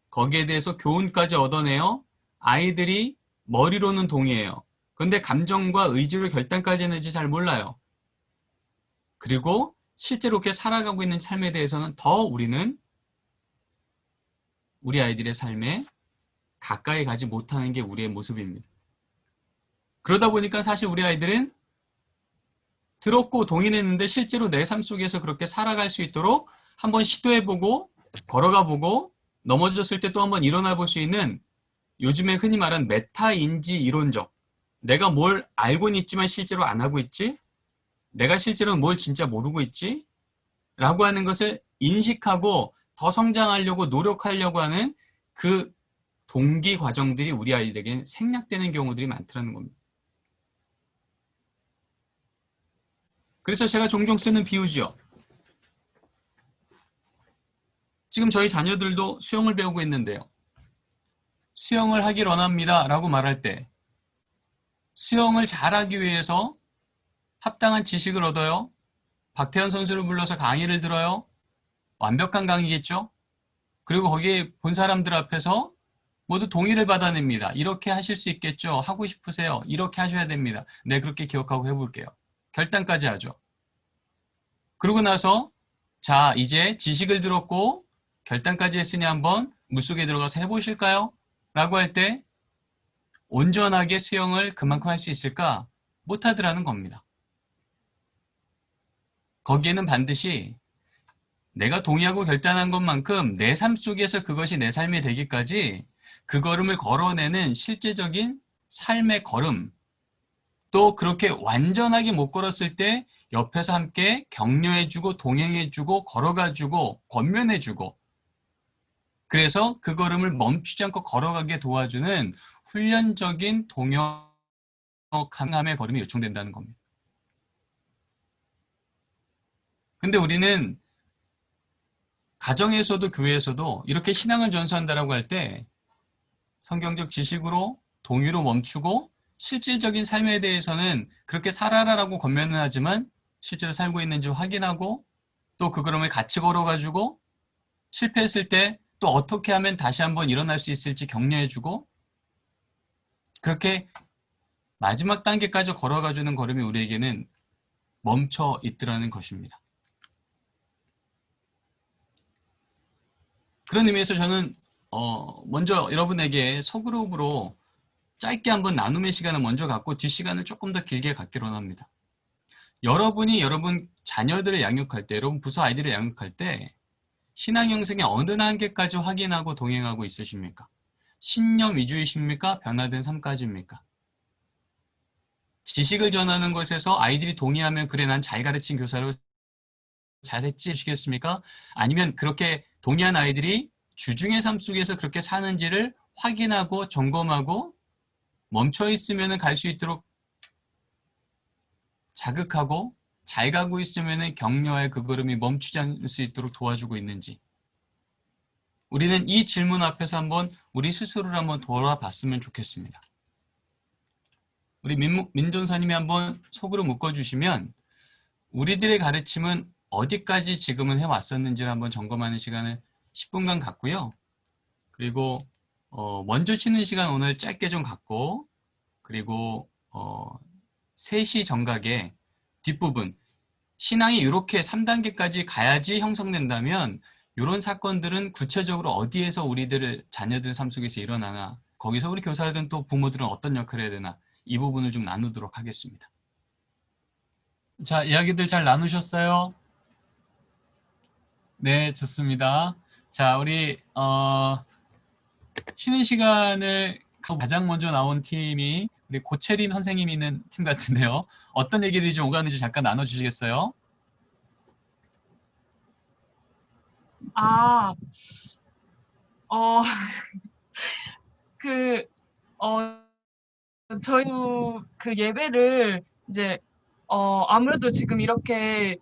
Speaker 2: 거기에 대해서 교훈까지 얻어내요. 아이들이 머리로는 동의해요. 그런데 감정과 의지로 결단까지 했는지 잘 몰라요. 그리고 실제로 그렇게 살아가고 있는 삶에 대해서는 더 우리는 우리 아이들의 삶에 가까이 가지 못하는 게 우리의 모습입니다. 그러다 보니까 사실 우리 아이들은 들었고 동의했는데 실제로 내 삶 속에서 그렇게 살아갈 수 있도록 한번 시도해보고 걸어가보고 넘어졌을 때 또 한번 일어나 볼 수 있는, 요즘에 흔히 말하는 메타인지 이론적, 내가 뭘 알고는 있지만 실제로 안 하고 있지? 내가 실제로는 뭘 진짜 모르고 있지? 라고 하는 것을 인식하고 더 성장하려고 노력하려고 하는 그 동기 과정들이 우리 아이들에게 생략되는 경우들이 많다는 겁니다. 그래서 제가 종종 쓰는 비유죠. 지금 저희 자녀들도 수영을 배우고 있는데요. 수영을 하길 원합니다 라고 말할 때 수영을 잘하기 위해서 합당한 지식을 얻어요. 박태현 선수를 불러서 강의를 들어요. 완벽한 강의겠죠. 그리고 거기에 본 사람들 앞에서 모두 동의를 받아냅니다. 이렇게 하실 수 있겠죠. 하고 싶으세요. 이렇게 하셔야 됩니다. 네, 그렇게 기억하고 해볼게요. 결단까지 하죠. 그러고 나서 자, 이제 지식을 들었고 결단까지 했으니 한번 물속에 들어가서 해보실까요? 라고 할 때 온전하게 수영을 그만큼 할 수 있을까? 못하더라는 겁니다. 거기에는 반드시 내가 동의하고 결단한 것만큼 내 삶 속에서 그것이 내 삶이 되기까지 그 걸음을 걸어내는 실제적인 삶의 걸음, 또 그렇게 완전하게 못 걸었을 때 옆에서 함께 격려해주고 동행해주고 걸어가주고 권면해주고 그래서 그 걸음을 멈추지 않고 걸어가게 도와주는 훈련적인 동역 강함의 걸음이 요청된다는 겁니다. 근데 우리는 가정에서도 교회에서도 이렇게 신앙을 전수한다라고 할 때 성경적 지식으로 동의로 멈추고 실질적인 삶에 대해서는 그렇게 살아라라고 권면은 하지만 실제로 살고 있는지 확인하고 또 그 걸음을 같이 걸어가지고 실패했을 때 또 어떻게 하면 다시 한번 일어날 수 있을지 격려해주고 그렇게 마지막 단계까지 걸어가주는 걸음이 우리에게는 멈춰 있더라는 것입니다. 그런 의미에서 저는 먼저 여러분에게 소그룹으로 짧게 한번 나눔의 시간을 먼저 갖고 뒷시간을 조금 더 길게 갖기로 합니다. 여러분이 여러분 자녀들을 양육할 때, 여러분 부서 아이들을 양육할 때 신앙 형성의 어느 단계까지 확인하고 동행하고 있으십니까? 신념 위주이십니까? 변화된 삶까지입니까? 지식을 전하는 것에서 아이들이 동의하면 그래 난 잘 가르친 교사로 잘했지 하시겠습니까? 아니면 그렇게 동의한 아이들이 주중의 삶 속에서 그렇게 사는지를 확인하고 점검하고 멈춰 있으면 갈 수 있도록 자극하고 잘 가고 있으면 격려의 그 걸음이 멈추지 않을 수 있도록 도와주고 있는지 우리는 이 질문 앞에서 한번 우리 스스로를 한번 돌아봤으면 좋겠습니다. 우리 민전사님이 한번 속으로 묶어주시면 우리들의 가르침은 어디까지 지금은 해왔었는지를 한번 점검하는 시간을 10분간 갖고요. 그리고 먼저 쉬는 시간 오늘 짧게 좀 갖고 그리고 3시 정각에 뒷부분 신앙이 이렇게 3단계까지 가야지 형성된다면 이런 사건들은 구체적으로 어디에서 우리들 자녀들 삶 속에서 일어나나 거기서 우리 교사들은 또 부모들은 어떤 역할을 해야 되나 이 부분을 좀 나누도록 하겠습니다. 자, 이야기들 잘 나누셨어요? 네, 좋습니다. 자, 우리 쉬는 시간을 가장 먼저 나온 팀이 우리 고채린 선생님이 있는 팀 같은데요. 어떤 얘기들이 좀 오가는지 잠깐 나눠주시겠어요?
Speaker 8: 저희도 그 예배를 이제, 아무래도 지금 이렇게,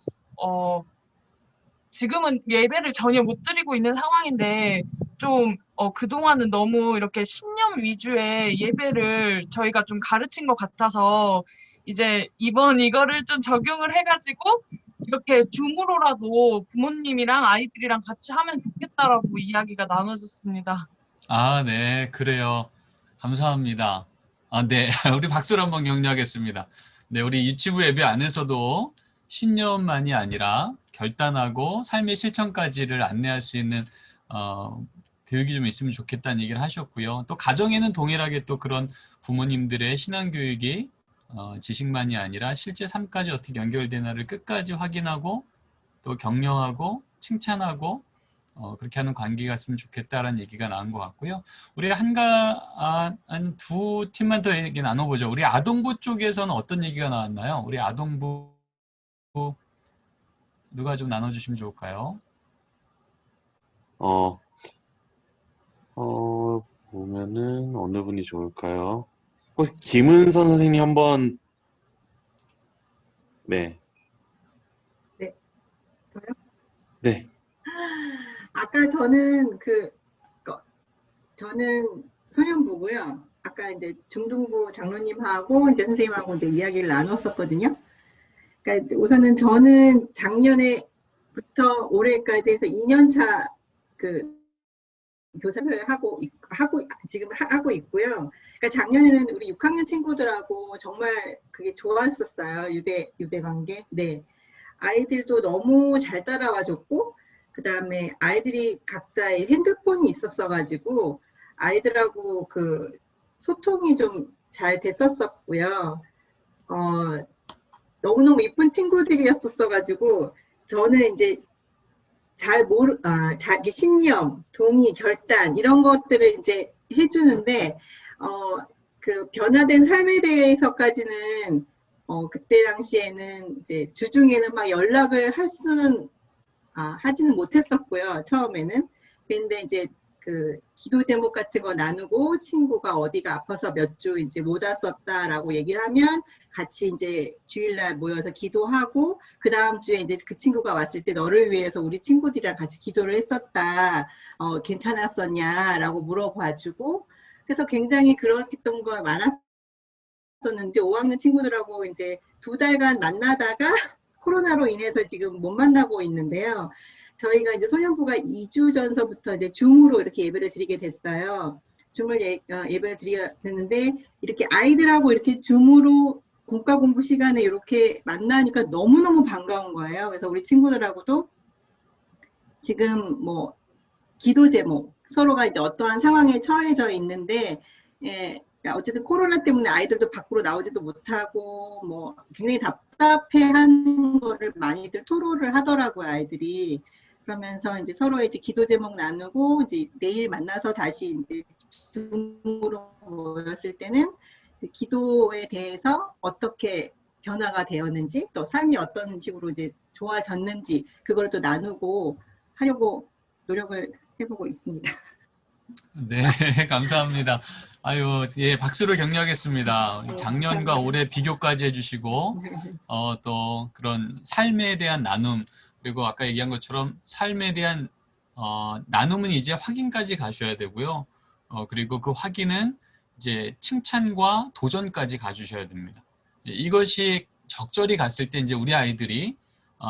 Speaker 8: 지금은 예배를 전혀 못 드리고 있는 상황인데, 좀, 그동안은 너무 이렇게 신념 위주의 예배를 저희가 좀 가르친 것 같아서, 이제 이번 이거를 좀 적용을 해가지고, 이렇게 줌으로라도 부모님이랑 아이들이랑 같이 하면 좋겠다라고 이야기가 나눠졌습니다.
Speaker 2: 아, 네, 그래요. 감사합니다. 아, 네, 우리 박수로 한번 격려하겠습니다. 네, 우리 유치부 예배 안에서도 신념만이 아니라 결단하고 삶의 실천까지를 안내할 수 있는 교육이 좀 있으면 좋겠다는 얘기를 하셨고요. 또 가정에는 동일하게 또 그런 부모님들의 신앙 교육이 지식만이 아니라 실제 삶까지 어떻게 연결되나를 끝까지 확인하고 또 격려하고 칭찬하고 그렇게 하는 관계가 있으면 좋겠다라는 얘기가 나온 것 같고요. 우리 한 두 팀만 더 얘기 나눠보죠. 우리 아동부 쪽에서는 어떤 얘기가 나왔나요? 우리 아동부 누가 좀 나눠주시면 좋을까요?
Speaker 3: 보면은 어느 분이 좋을까요? 혹시 김은선 선생님 한번. 네.
Speaker 9: 네, 저요?
Speaker 3: 네.
Speaker 9: 아까 저는 소년부고요. 아까 이제 중등부 장로님하고 이제 선생님하고 이제 이야기를 나눴었거든요. 그러니까 우선은 저는 작년에부터 올해까지 해서 2년차 그 교사를 지금 하고 있고요. 그러니까 작년에는 우리 6학년 친구들하고 정말 그게 좋았었어요. 유대 관계. 네. 아이들도 너무 잘 따라와줬고, 그 다음에 아이들이 각자의 핸드폰이 있었어가지고, 아이들하고 그 소통이 좀 잘 됐었었고요. 너무너무 이쁜 친구들이었었어가지고, 저는 이제 자기 신념, 동의, 결단, 이런 것들을 이제 해주는데, 그 변화된 삶에 대해서까지는, 그때 당시에는 이제 주중에는 막 연락을 하지는 못했었고요, 처음에는. 근데 이제 그 기도 제목 같은 거 나누고 친구가 어디가 아파서 몇 주 이제 못 왔었다라고 얘기를 하면 같이 이제 주일날 모여서 기도하고 그 다음 주에 이제 그 친구가 왔을 때 너를 위해서 우리 친구들이랑 같이 기도를 했었다. 괜찮았었냐라고 물어봐주고 그래서 굉장히 그랬던 거 많았었는데 5학년 친구들하고 이제 2달간 만나다가 코로나로 인해서 지금 못 만나고 있는데요. 저희가 이제 소년부가 2주 전서부터 이제 줌으로 이렇게 예배를 드리게 됐어요. 줌을 예배를 드리게 됐는데 이렇게 아이들하고 이렇게 줌으로 공과 공부 시간에 이렇게 만나니까 너무너무 반가운 거예요. 그래서 우리 친구들하고도 지금 뭐 기도 제목 서로가 이제 어떠한 상황에 처해져 있는데 어쨌든 코로나 때문에 아이들도 밖으로 나오지도 못하고 뭐 굉장히 답답해하는 거를 많이들 토로를 하더라고요, 아이들이. 그러면서 이제 서로 이제 기도 제목 나누고 이제 내일 만나서 다시 이제 줌으로 모였을 때는 기도에 대해서 어떻게 변화가 되었는지 또 삶이 어떤 식으로 이제 좋아졌는지 그걸 또 나누고 하려고 노력을 해보고 있습니다.
Speaker 2: 네, 감사합니다. 아유, 예, 박수로 격려하겠습니다. 작년과 올해 비교까지 해주시고, 또 그런 삶에 대한 나눔, 그리고 아까 얘기한 것처럼 삶에 대한 나눔은 이제 확인까지 가셔야 되고요. 그리고 그 확인은 이제 칭찬과 도전까지 가주셔야 됩니다. 이것이 적절히 갔을 때 이제 우리 아이들이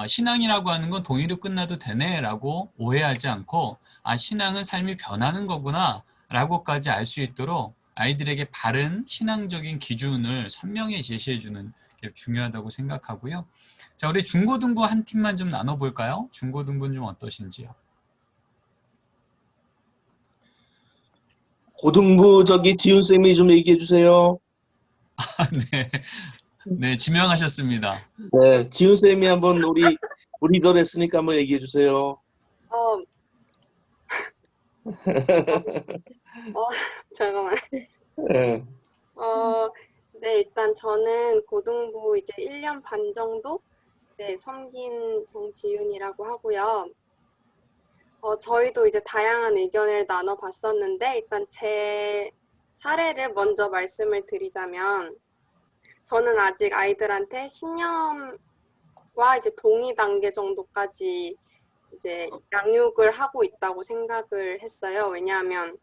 Speaker 2: 신앙이라고 하는 건 동의로 끝나도 되네라고 오해하지 않고 신앙은 삶이 변하는 거구나 라고까지 알 수 있도록 아이들에게 바른 신앙적인 기준을 선명히 제시해주는 게 중요하다고 생각하고요. 자, 우리 중고등부 한 팀만 좀 나눠볼까요? 중고등부는 좀 어떠신지요?
Speaker 10: 고등부 지훈 쌤이 좀 얘기해 주세요.
Speaker 2: 네. 네, 지명하셨습니다.
Speaker 10: 네, 지훈 쌤이 한번 우리 리더를 했으니까 한번 얘기해 주세요.
Speaker 11: 잠깐만.
Speaker 10: 네.
Speaker 11: 네, 일단 저는 고등부 이제 1년 반 정도 섬긴 정지윤이라고 하고요. 저희도 이제 다양한 의견을 나눠봤었는데 일단 제 사례를 먼저 말씀을 드리자면 저는 아직 아이들한테 신념과 이제 동의 단계 정도까지 이제 양육을 하고 있다고 생각을 했어요. 왜냐하면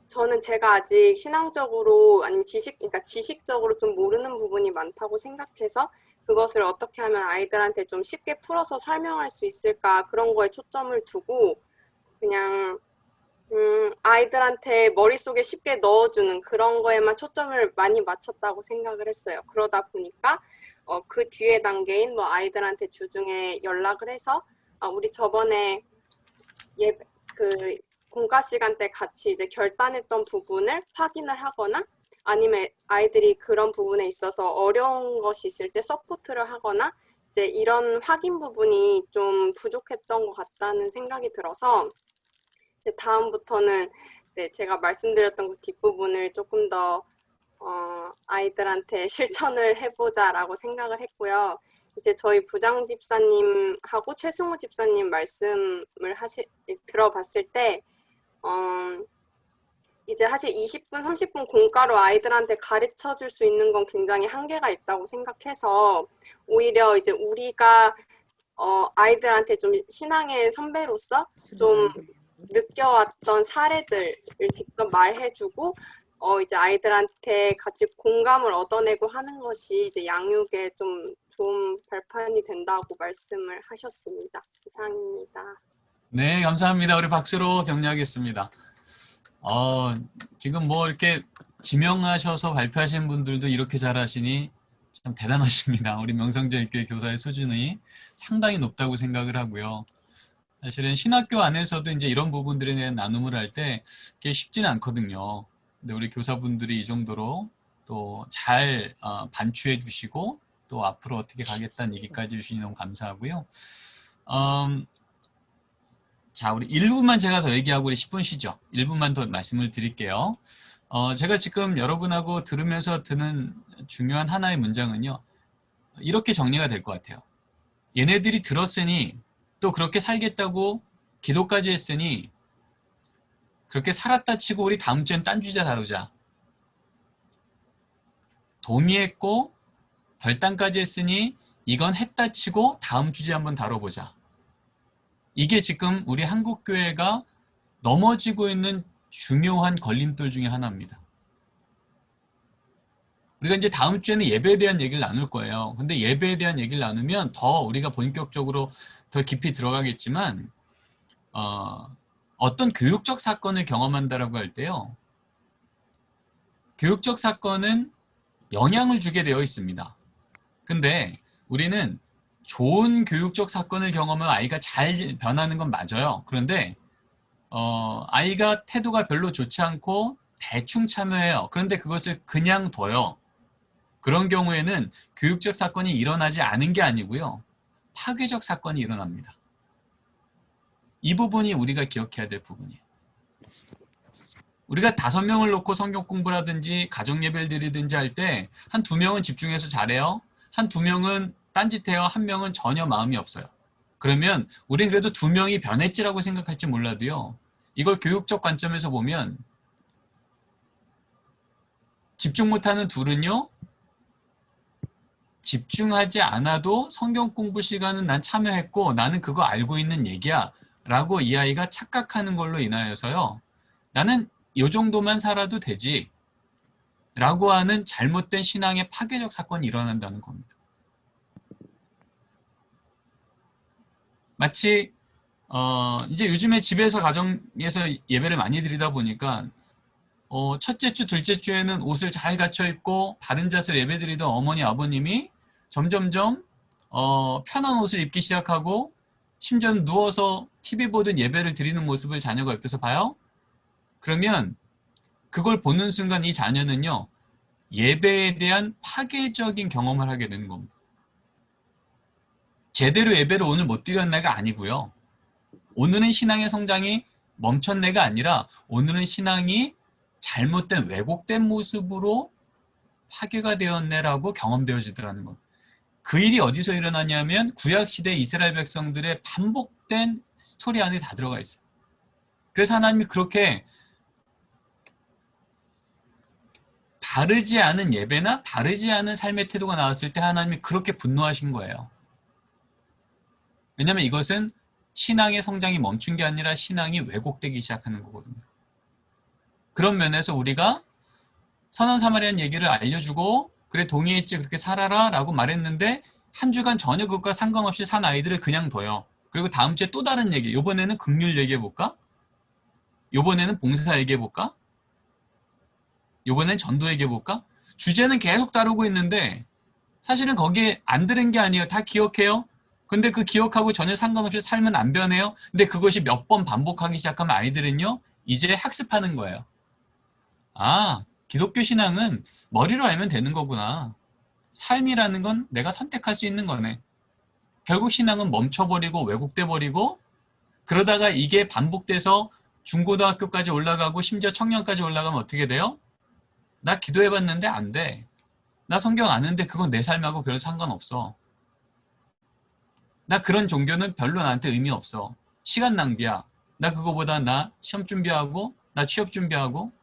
Speaker 11: 저는 제가 아직 신앙적으로 아니면 그러니까 지식적으로 좀 모르는 부분이 많다고 생각해서 그것을 어떻게 하면 아이들한테 좀 쉽게 풀어서 설명할 수 있을까 그런 거에 초점을 두고 그냥 아이들한테 머릿속에 쉽게 넣어주는 그런 거에만 초점을 많이 맞췄다고 생각을 했어요. 그러다 보니까 그 뒤에 단계인 뭐 아이들한테 주중에 연락을 해서 우리 저번에 그 공과 시간 때 같이 이제 결단했던 부분을 확인을 하거나 아니면 아이들이 그런 부분에 있어서 어려운 것이 있을 때 서포트를 하거나 이제 이런 확인 부분이 좀 부족했던 것 같다는 생각이 들어서 다음부터는 제가 말씀드렸던 그 뒷부분을 조금 더 아이들한테 실천을 해보자라고 생각을 했고요. 이제 저희 부장 집사님하고 최승우 집사님 말씀을 들어봤을 때, 이제 사실 20분, 30분 공가로 아이들한테 가르쳐 줄 수 있는 건 굉장히 한계가 있다고 생각해서, 오히려 이제 우리가 아이들한테 좀 신앙의 선배로서 좀 느껴왔던 사례들을 직접 말해주고, 이제 아이들한테 같이 공감을 얻어내고 하는 것이 이제 양육에 좀 좋은 발판이 된다고 말씀을 하셨습니다. 이상입니다.
Speaker 2: 네, 감사합니다. 우리 박수로 격려하겠습니다. 지금 뭐 이렇게 지명하셔서 발표하신 분들도 이렇게 잘하시니 참 대단하십니다. 우리 명성저일교회 교사의 수준이 상당히 높다고 생각을 하고요. 사실은 신학교 안에서도 이제 이런 부분들에 대한 나눔을 할 때 그게 쉽지는 않거든요. 근데 우리 교사분들이 이 정도로 또 잘 반추해 주시고 또 앞으로 어떻게 가겠다는 얘기까지 해주시니 너무 감사하고요. 자, 우리 1분만 제가 더 얘기하고 우리 10분 쉬죠. 1분만 더 말씀을 드릴게요. 제가 지금 여러분하고 들으면서 드는 중요한 하나의 문장은요. 이렇게 정리가 될 것 같아요. 얘네들이 들었으니 또 그렇게 살겠다고 기도까지 했으니 그렇게 살았다 치고 우리 다음 주엔 딴 주제 다루자. 동의했고 결단까지 했으니 이건 했다 치고 다음 주제 한번 다뤄보자. 이게 지금 우리 한국교회가 넘어지고 있는 중요한 걸림돌 중에 하나입니다. 우리가 이제 다음 주에는 예배에 대한 얘기를 나눌 거예요. 근데 예배에 대한 얘기를 나누면 더 우리가 본격적으로 더 깊이 들어가겠지만 어떤 교육적 사건을 경험한다라고 할 때요. 교육적 사건은 영향을 주게 되어 있습니다. 근데 우리는 좋은 교육적 사건을 경험하면 아이가 잘 변하는 건 맞아요. 그런데 아이가 태도가 별로 좋지 않고 대충 참여해요. 그런데 그것을 그냥 둬요. 그런 경우에는 교육적 사건이 일어나지 않은 게 아니고요. 파괴적 사건이 일어납니다. 이 부분이 우리가 기억해야 될 부분이에요. 우리가 5명을 놓고 성경 공부를 하든지 가정 예배를 드리든지 할 때 한 2명은 집중해서 잘해요. 한 2명은 딴짓해요. 1명은 전혀 마음이 없어요. 그러면 우리는 그래도 2명이 변했지라고 생각할지 몰라도요. 이걸 교육적 관점에서 보면 집중 못하는 둘은요. 집중하지 않아도 성경 공부 시간은 난 참여했고 나는 그거 알고 있는 얘기야 라고 이 아이가 착각하는 걸로 인하여서요. 나는 이 정도만 살아도 되지 라고 하는 잘못된 신앙의 파괴적 사건이 일어난다는 겁니다. 마치 이제 요즘에 집에서 가정에서 예배를 많이 드리다 보니까 첫째 주, 둘째 주에는 옷을 잘 갖춰 입고 바른 자세로 예배 드리던 어머니, 아버님이 점점점 편한 옷을 입기 시작하고 심지어 누워서 TV 보든 예배를 드리는 모습을 자녀가 옆에서 봐요. 그러면 그걸 보는 순간 이 자녀는요. 예배에 대한 파괴적인 경험을 하게 되는 겁니다. 제대로 예배를 오늘 못 드렸나가 아니고요. 오늘은 신앙의 성장이 멈췄네가 아니라 오늘은 신앙이 잘못된 왜곡된 모습으로 파괴가 되었네라고 경험되어지더라는 겁니다. 그 일이 어디서 일어나냐면 구약시대 이스라엘 백성들의 반복된 스토리 안에 다 들어가 있어요. 그래서 하나님이 그렇게 바르지 않은 예배나 바르지 않은 삶의 태도가 나왔을 때 하나님이 그렇게 분노하신 거예요. 왜냐하면 이것은 신앙의 성장이 멈춘 게 아니라 신앙이 왜곡되기 시작하는 거거든요. 그런 면에서 우리가 선한 사마리안 얘기를 알려주고 그래 동의했지 그렇게 살아라 라고 말했는데 한 주간 전혀 그것과 상관없이 산 아이들을 그냥 둬요. 그리고 다음 주에 또 다른 얘기, 이번에는 긍휼 얘기해볼까? 이번에는 봉사 얘기해볼까? 이번엔 전도 얘기해볼까? 주제는 계속 다루고 있는데 사실은 거기에 안 들은 게 아니에요. 다 기억해요. 근데 그 기억하고 전혀 상관없이 삶은 안 변해요. 근데 그것이 몇 번 반복하기 시작하면 아이들은요. 이제 학습하는 거예요. 아, 기독교 신앙은 머리로 알면 되는 거구나. 삶이라는 건 내가 선택할 수 있는 거네. 결국 신앙은 멈춰버리고 왜곡돼버리고 그러다가 이게 반복돼서 중고등학교까지 올라가고 심지어 청년까지 올라가면 어떻게 돼요? 나 기도해봤는데 안 돼. 나 성경 아는데 그건 내 삶하고 별 상관없어. 나 그런 종교는 별로 나한테 의미 없어. 시간 낭비야. 나 그거보다 나 시험 준비하고 나 취업 준비하고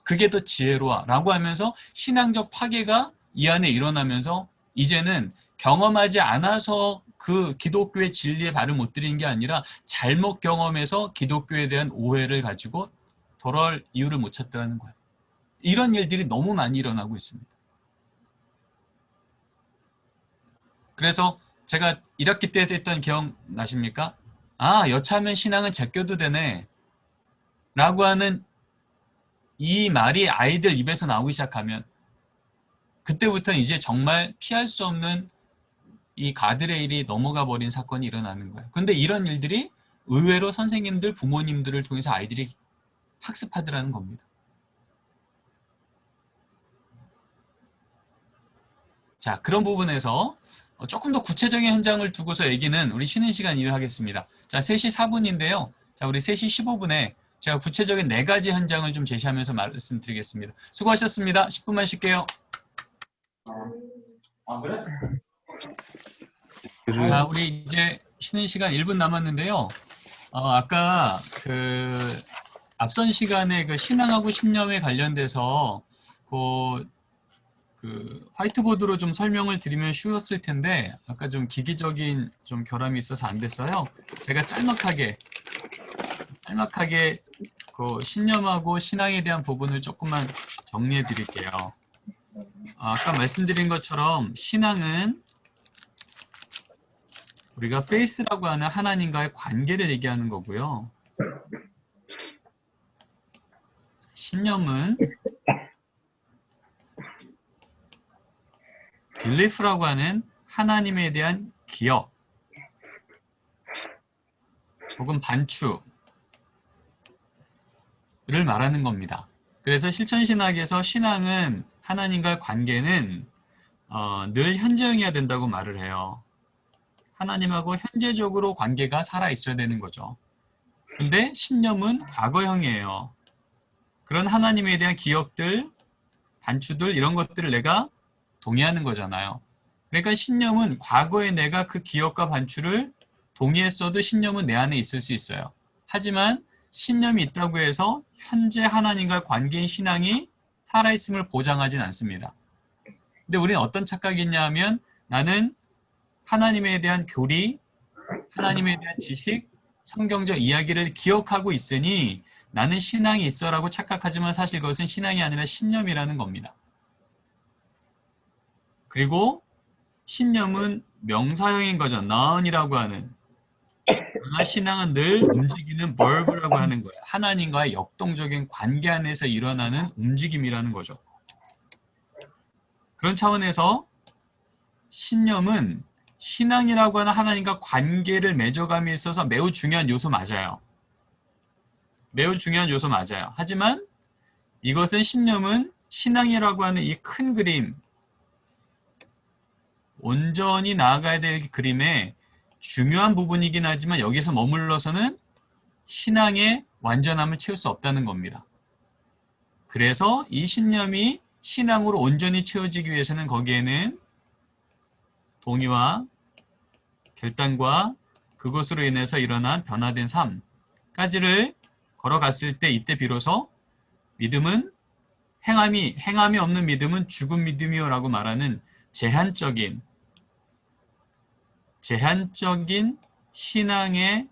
Speaker 2: 그게 더 지혜로워 라고 하면서 신앙적 파괴가 이 안에 일어나면서 이제는 경험하지 않아서 그 기독교의 진리에 발을 못 들인 게 아니라 잘못 경험해서 기독교에 대한 오해를 가지고 돌아올 이유를 못 찾더라는 거예요. 이런 일들이 너무 많이 일어나고 있습니다. 그래서 제가 1학기 때 했던 기억 나십니까? 아, 여차하면 신앙은 제껴도 되네 라고 하는 이 말이 아이들 입에서 나오기 시작하면 그때부터 이제 정말 피할 수 없는 이 가드레일이 넘어가 버린 사건이 일어나는 거예요. 근데 이런 일들이 의외로 선생님들, 부모님들을 통해서 아이들이 학습하더라는 겁니다. 자, 그런 부분에서 조금 더 구체적인 현장을 두고서 얘기는 우리 쉬는 시간 이어하겠습니다. 자, 3시 4분인데요. 자, 우리 3시 15분에 제가 구체적인 4가지 현장을 좀 제시하면서 말씀드리겠습니다. 수고하셨습니다. 10분만 쉴게요. 자, 우리 이제 쉬는 시간 1분 남았는데요. 아까 그 앞선 시간에 그 신앙하고 신념에 관련돼서 그 화이트보드로 좀 설명을 드리면 쉬웠을 텐데 아까 좀 기기적인 좀 결함이 있어서 안 됐어요. 제가 짤막하게 그 신념하고 신앙에 대한 부분을 조금만 정리해 드릴게요. 아까 말씀드린 것처럼 신앙은 우리가 페이스라고 하는 하나님과의 관계를 얘기하는 거고요. 신념은 belief라고 하는 하나님에 대한 기억 혹은 반추를 말하는 겁니다. 그래서 실천신학에서 신앙은 하나님과의 관계는 늘 현재형이어야 된다고 말을 해요. 하나님하고 현재적으로 관계가 살아있어야 되는 거죠. 근데 신념은 과거형이에요. 그런 하나님에 대한 기억들, 반추들 이런 것들을 내가 동의하는 거잖아요. 그러니까 신념은 과거에 내가 그 기억과 반추를 동의했어도 신념은 내 안에 있을 수 있어요. 하지만 신념이 있다고 해서 현재 하나님과 관계인 신앙이 살아있음을 보장하진 않습니다. 근데 우리는 어떤 착각이 있냐 하면 나는 하나님에 대한 교리, 하나님에 대한 지식, 성경적 이야기를 기억하고 있으니 나는 신앙이 있어라고 착각하지만 사실 그것은 신앙이 아니라 신념이라는 겁니다. 그리고 신념은 명사형인 거죠. noun이라고 하는. 그러나 신앙은 늘 움직이는 verb라고 하는 거예요. 하나님과의 역동적인 관계 안에서 일어나는 움직임이라는 거죠. 그런 차원에서 신념은 신앙이라고 하는 하나님과 관계를 맺어감에 있어서 매우 중요한 요소 맞아요. 매우 중요한 요소 맞아요. 하지만 이것은 신념은 신앙이라고 하는 이 큰 그림, 온전히 나아가야 될 그림의 중요한 부분이긴 하지만 여기서 머물러서는 신앙의 완전함을 채울 수 없다는 겁니다. 그래서 이 신념이 신앙으로 온전히 채워지기 위해서는 거기에는 동의와 결단과 그것으로 인해서 일어난 변화된 삶까지를 걸어갔을 때 이때 비로소 믿음은 행함이 없는 믿음은 죽은 믿음이요 라고 말하는 제한적인 신앙의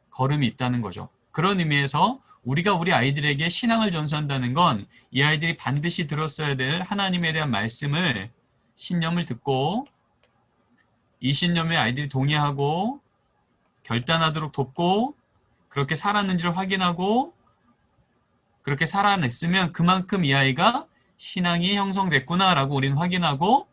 Speaker 2: 걸음이 있다는 거죠. 그런 의미에서 우리가 우리 아이들에게 신앙을 전수한다는 건 이 아이들이 반드시 들었어야 될 하나님에 대한 말씀을 신념을 듣고 이 신념에 아이들이 동의하고 결단하도록 돕고 그렇게 살았는지를 확인하고 그렇게 살아냈으면 그만큼 이 아이가 신앙이 형성됐구나라고 우리는 확인하고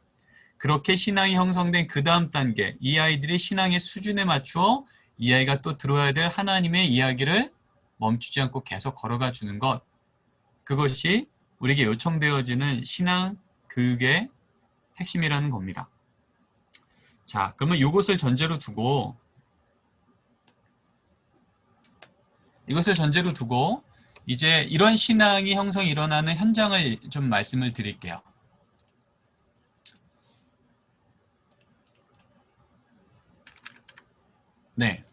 Speaker 2: 그렇게 신앙이 형성된 그 다음 단계 이 아이들이 신앙의 수준에 맞추어 이 아이가 또 들어야 될 하나님의 이야기를 멈추지 않고 계속 걸어가 주는 것 그것이 우리에게 요청되어지는 신앙 교육의 핵심이라는 겁니다. 자, 그러면 이것을 전제로 두고 이제 이런 신앙이 형성이 일어나는 현장을 좀 말씀을 드릴게요. 네.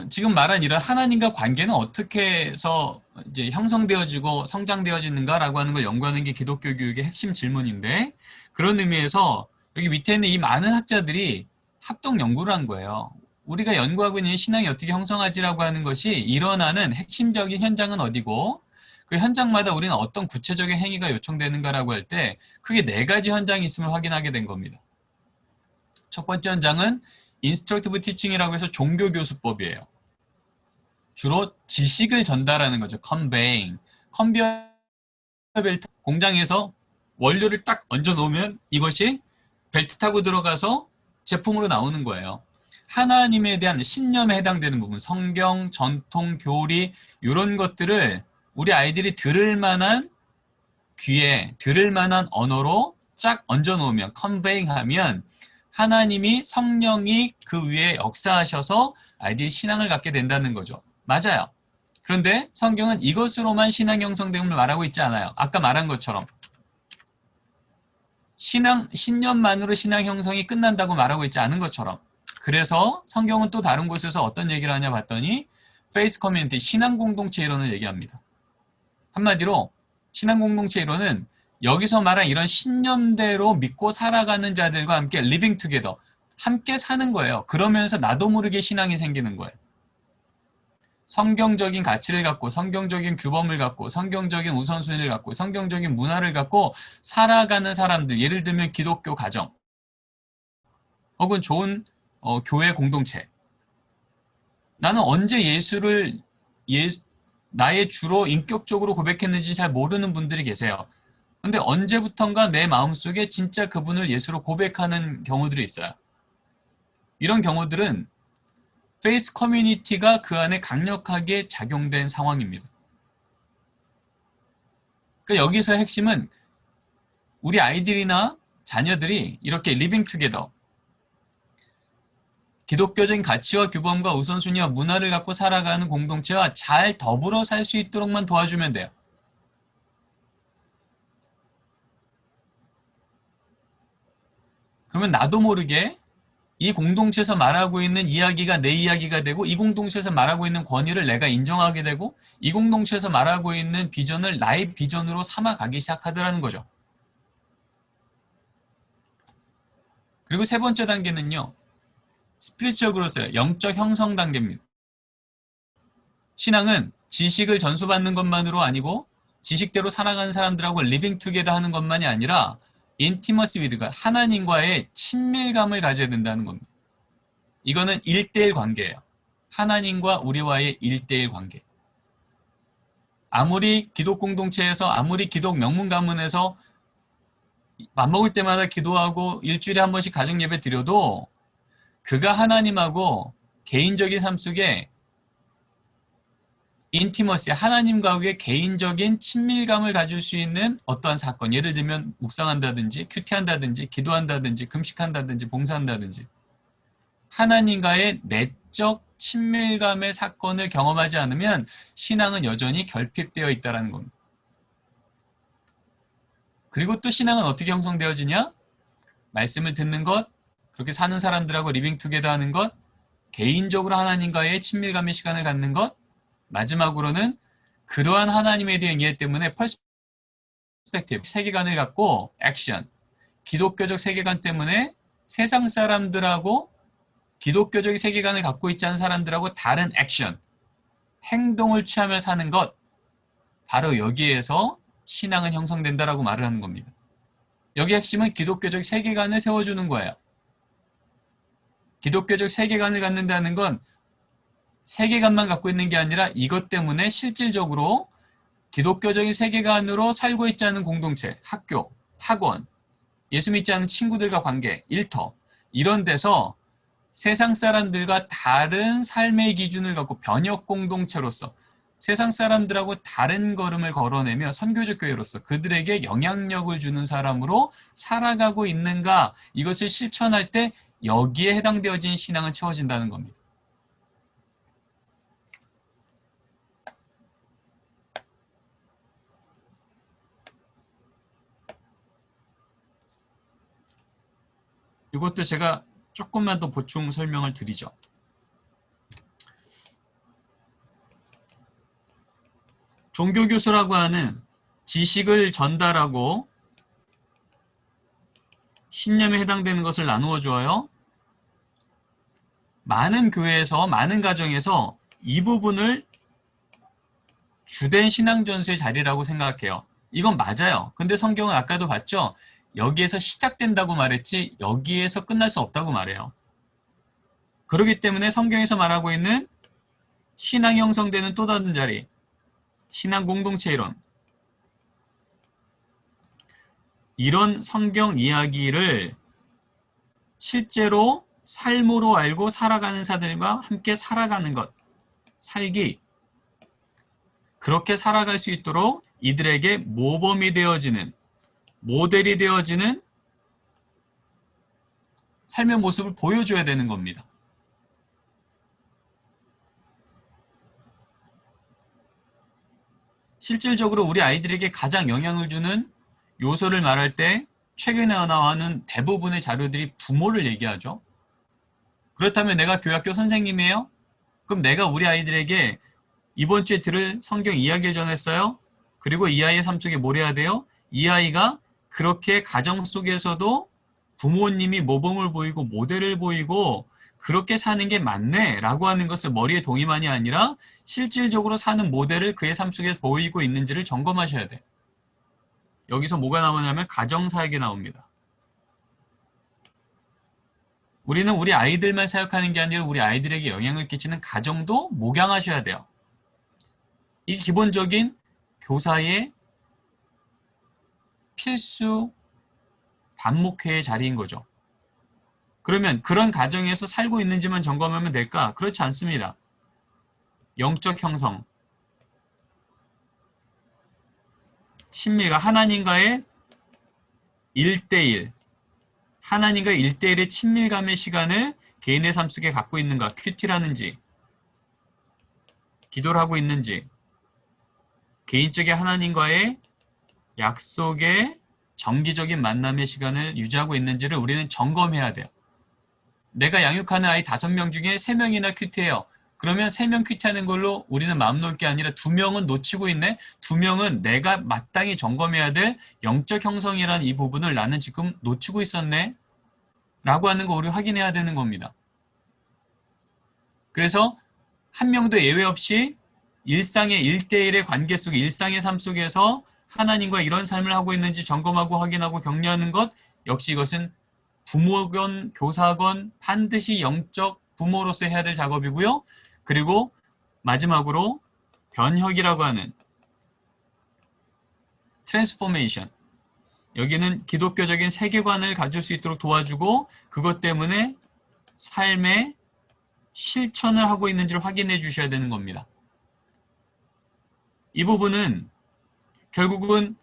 Speaker 2: 지금 말한 이런 하나님과 관계는 어떻게 해서 이제 형성되어지고 성장되어지는가라고 하는 걸 연구하는 게 기독교 교육의 핵심 질문인데, 그런 의미에서 여기 밑에 있는 이 많은 학자들이 합동 연구를 한 거예요. 우리가 연구하고 있는 신앙이 어떻게 형성하지라고 하는 것이 일어나는 핵심적인 현장은 어디고, 그 현장마다 우리는 어떤 구체적인 행위가 요청되는가라고 할 때 크게 4가지 현장이 있음을 확인하게 된 겁니다. 첫 번째 현장은 인스트럭티브 티칭이라고 해서 종교 교수법이에요. 주로 지식을 전달하는 거죠. 컨베잉. 컨베이어 벨트, 공장에서 원료를 딱 얹어 놓으면 이것이 벨트 타고 들어가서 제품으로 나오는 거예요. 하나님에 대한 신념에 해당되는 부분, 성경, 전통, 교리, 이런 것들을 우리 아이들이 들을 만한 귀에, 들을 만한 언어로 쫙 얹어 놓으면, 컨베잉 하면 하나님이, 성령이 그 위에 역사하셔서 아이들이 신앙을 갖게 된다는 거죠. 맞아요. 그런데 성경은 이것으로만 신앙 형성됨을 말하고 있지 않아요. 아까 말한 것처럼 신념만으로 신앙 형성이 끝난다고 말하고 있지 않은 것처럼. 그래서 성경은 또 다른 곳에서 어떤 얘기를 하냐 봤더니 페이스 커뮤니티, 신앙 공동체 이론을 얘기합니다. 한마디로 신앙 공동체 이론은 여기서 말한 이런 신념대로 믿고 살아가는 자들과 함께 living together, 함께 사는 거예요. 그러면서 나도 모르게 신앙이 생기는 거예요. 성경적인 가치를 갖고, 성경적인 규범을 갖고, 성경적인 우선순위를 갖고, 성경적인 문화를 갖고 살아가는 사람들, 예를 들면 기독교 가정 혹은 좋은 교회 공동체. 나는 언제 예수를 나의 주로 인격적으로 고백했는지 잘 모르는 분들이 계세요. 근데 언제부턴가 내 마음속에 진짜 그분을 예수로 고백하는 경우들이 있어요. 이런 경우들은 페이스 커뮤니티가 그 안에 강력하게 작용된 상황입니다. 그러니까 여기서 핵심은 우리 아이들이나 자녀들이 이렇게 리빙 투게더, 기독교적인 가치와 규범과 우선순위와 문화를 갖고 살아가는 공동체와 잘 더불어 살 수 있도록만 도와주면 돼요. 그러면 나도 모르게 이 공동체에서 말하고 있는 이야기가 내 이야기가 되고, 이 공동체에서 말하고 있는 권위를 내가 인정하게 되고, 이 공동체에서 말하고 있는 비전을 나의 비전으로 삼아가기 시작하더라는 거죠. 그리고 세 번째 단계는요, 스피리추얼 그로스예요. 영적 형성 단계입니다. 신앙은 지식을 전수받는 것만으로 아니고 지식대로 살아가는 사람들하고 리빙 투게더 하는 것만이 아니라 인티머시 위드가, 하나님과의 친밀감을 가져야 된다는 겁니다. 이거는 1대1 관계예요. 하나님과 우리와의 1대1 관계. 아무리 기독 공동체에서, 아무리 기독 명문 가문에서 맘먹을 때마다 기도하고 일주일에 한 번씩 가정 예배 드려도 그가 하나님하고 개인적인 삶 속에 인티머시, 하나님과의 개인적인 친밀감을 가질 수 있는 어떠한 사건, 예를 들면 묵상한다든지 큐티한다든지 기도한다든지 금식한다든지 봉사한다든지 하나님과의 내적 친밀감의 사건을 경험하지 않으면 신앙은 여전히 결핍되어 있다는 겁니다. 그리고 또 신앙은 어떻게 형성되어지냐? 말씀을 듣는 것, 그렇게 사는 사람들하고 리빙 투게더 하는 것, 개인적으로 하나님과의 친밀감의 시간을 갖는 것, 마지막으로는 그러한 하나님에 대한 이해 때문에 퍼스펙티브, 세계관을 갖고 액션, 기독교적 세계관 때문에 세상 사람들하고 기독교적 세계관을 갖고 있지 않은 사람들하고 다른 액션, 행동을 취하며 사는 것, 바로 여기에서 신앙은 형성된다라고 말을 하는 겁니다. 여기 핵심은 기독교적 세계관을 세워주는 거예요. 기독교적 세계관을 갖는다는 건 세계관만 갖고 있는 게 아니라 이것 때문에 실질적으로 기독교적인 세계관으로 살고 있지 않은 공동체, 학교, 학원, 예수 믿지 않은 친구들과 관계, 일터, 이런 데서 세상 사람들과 다른 삶의 기준을 갖고 변혁 공동체로서 세상 사람들하고 다른 걸음을 걸어내며 선교적 교회로서 그들에게 영향력을 주는 사람으로 살아가고 있는가, 이것을 실천할 때 여기에 해당되어진 신앙은 채워진다는 겁니다. 이것도 제가 조금만 더 보충 설명을 드리죠. 종교교수라고 하는 지식을 전달하고 신념에 해당되는 것을 나누어 주어요. 많은 교회에서, 많은 가정에서 이 부분을 주된 신앙전수의 자리라고 생각해요. 이건 맞아요. 근데 성경은 아까도 봤죠? 여기에서 시작된다고 말했지 여기에서 끝날 수 없다고 말해요. 그렇기 때문에 성경에서 말하고 있는 신앙이 형성되는 또 다른 자리, 신앙 공동체 이론, 이런 성경 이야기를 실제로 삶으로 알고 살아가는 사람들과 함께 살아가는 것, 살기, 그렇게 살아갈 수 있도록 이들에게 모범이 되어지는, 모델이 되어지는 삶의 모습을 보여줘야 되는 겁니다. 실질적으로 우리 아이들에게 가장 영향을 주는 요소를 말할 때 최근에 나오는 대부분의 자료들이 부모를 얘기하죠. 그렇다면 내가 교학교 선생님이에요? 그럼 내가 우리 아이들에게 이번 주에 들을 성경 이야기를 전했어요. 그리고 이 아이의 삶 속에 뭘 해야 돼요? 이 아이가 그렇게 가정 속에서도 부모님이 모범을 보이고 모델을 보이고 그렇게 사는 게 맞네 라고 하는 것을 머리에 동의만이 아니라 실질적으로 사는 모델을 그의 삶 속에 보이고 있는지를 점검하셔야 돼요. 여기서 뭐가 나오냐면 가정사역이 나옵니다. 우리는 우리 아이들만 사역하는 게 아니라 우리 아이들에게 영향을 끼치는 가정도 목양하셔야 돼요. 이 기본적인 교사의 필수 반목회의 자리인 거죠. 그러면 그런 가정에서 살고 있는지만 점검하면 될까? 그렇지 않습니다. 영적 형성, 친밀과 하나님과의 1대1, 하나님과 1대1의 친밀감의 시간을 개인의 삶 속에 갖고 있는가, 큐티라는지, 기도를 하고 있는지, 개인적인 하나님과의 약속의 정기적인 만남의 시간을 유지하고 있는지를 우리는 점검해야 돼요. 내가 양육하는 아이 5명 중에 3명이나 큐티해요. 그러면 3명 큐티하는 걸로 우리는 마음 놓을 게 아니라 2명은 놓치고 있네. 2명은 내가 마땅히 점검해야 될 영적 형성이라는 이 부분을 나는 지금 놓치고 있었네 라고 하는 거 우리 확인해야 되는 겁니다. 그래서 한 명도 예외 없이 일상의 1대1의 관계 속에, 일상의 삶 속에서 하나님과 이런 삶을 하고 있는지 점검하고 확인하고 격려하는 것, 역시 이것은 부모건 교사건 반드시 영적 부모로서 해야 될 작업이고요. 그리고 마지막으로 변혁이라고 하는 트랜스포메이션, 여기는 기독교적인 세계관을 가질 수 있도록 도와주고 그것 때문에 삶의 실천을 하고 있는지를 확인해 주셔야 되는 겁니다. 이 부분은 결국은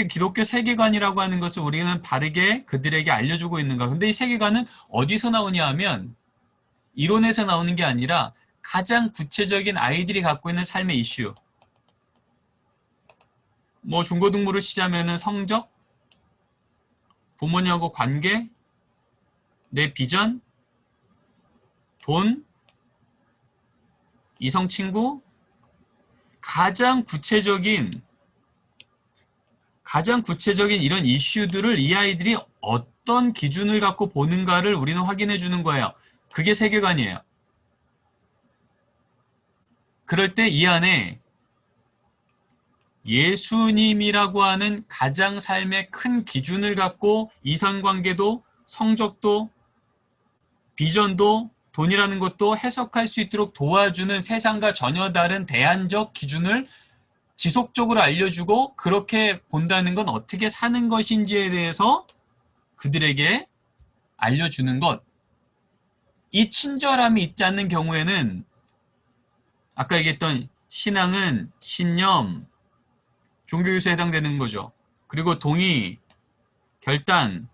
Speaker 2: 기독교 세계관이라고 하는 것을 우리는 바르게 그들에게 알려주고 있는가. 근데 이 세계관은 어디서 나오냐 하면 이론에서 나오는 게 아니라 가장 구체적인 아이들이 갖고 있는 삶의 이슈. 뭐 중고등부를 시작하면 성적, 부모님하고 관계, 내 비전, 돈, 이성 친구, 가장 구체적인 이런 이슈들을 이 아이들이 어떤 기준을 갖고 보는가를 우리는 확인해 주는 거예요. 그게 세계관이에요. 그럴 때 이 안에 예수님이라고 하는 가장 삶의 큰 기준을 갖고 이성관계도 성적도 비전도 돈이라는 것도 해석할 수 있도록 도와주는 세상과 전혀 다른 대안적 기준을 지속적으로 알려주고 그렇게 본다는 건 어떻게 사는 것인지에 대해서 그들에게 알려주는 것. 이 친절함이 있지 않는 경우에는 아까 얘기했던 신앙은 신념, 종교교수에 해당되는 거죠. 그리고 동의, 결단,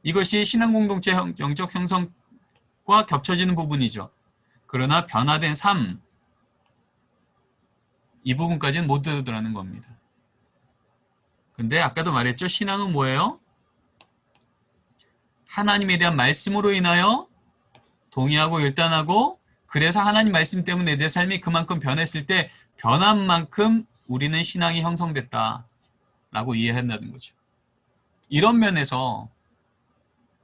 Speaker 2: 이것이 신앙공동체 영적 형성과 겹쳐지는 부분이죠. 그러나 변화된 삶, 이 부분까지는 못 들어라는 겁니다. 근데 아까도 말했죠. 신앙은 뭐예요? 하나님에 대한 말씀으로 인하여 동의하고 결단하고, 그래서 하나님 말씀 때문에 내 삶이 그만큼 변했을 때 변한 만큼 우리는 신앙이 형성됐다라고 이해한다는 거죠. 이런 면에서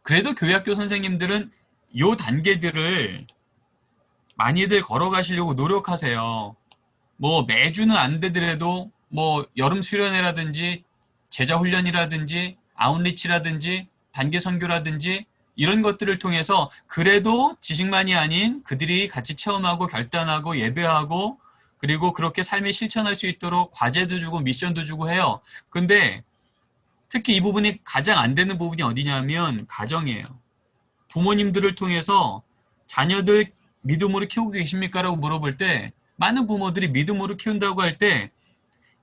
Speaker 2: 그래도 교회학교 선생님들은 요 단계들을 많이들 걸어가시려고 노력하세요. 뭐 매주는 안 되더라도 뭐 여름 수련회라든지 제자 훈련이라든지 아웃리치라든지 단계 선교라든지 이런 것들을 통해서 그래도 지식만이 아닌 그들이 같이 체험하고 결단하고 예배하고 그리고 그렇게 삶에 실천할 수 있도록 과제도 주고 미션도 주고 해요. 근데 특히 이 부분이 가장 안 되는 부분이 어디냐면 가정이에요. 부모님들을 통해서 자녀들 믿음으로 키우고 계십니까? 라고 물어볼 때 많은 부모들이 믿음으로 키운다고 할 때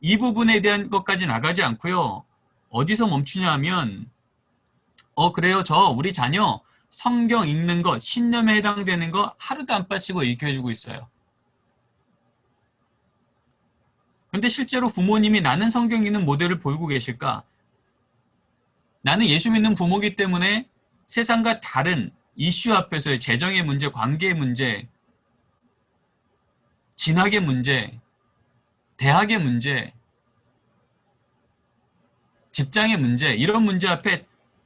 Speaker 2: 이 부분에 대한 것까지 나가지 않고요. 어디서 멈추냐 하면 그래요. 우리 자녀 성경 읽는 것, 신념에 해당되는 거 하루도 안 빠지고 읽혀주고 있어요. 근데 실제로 부모님이 나는 성경 읽는 모델을 보이고 계실까? 나는 예수 믿는 부모이기 때문에 세상과 다른 이슈 앞에서의 재정의 문제, 관계의 문제, 진학의 문제, 대학의 문제, 직장의 문제, 이런 문제 앞에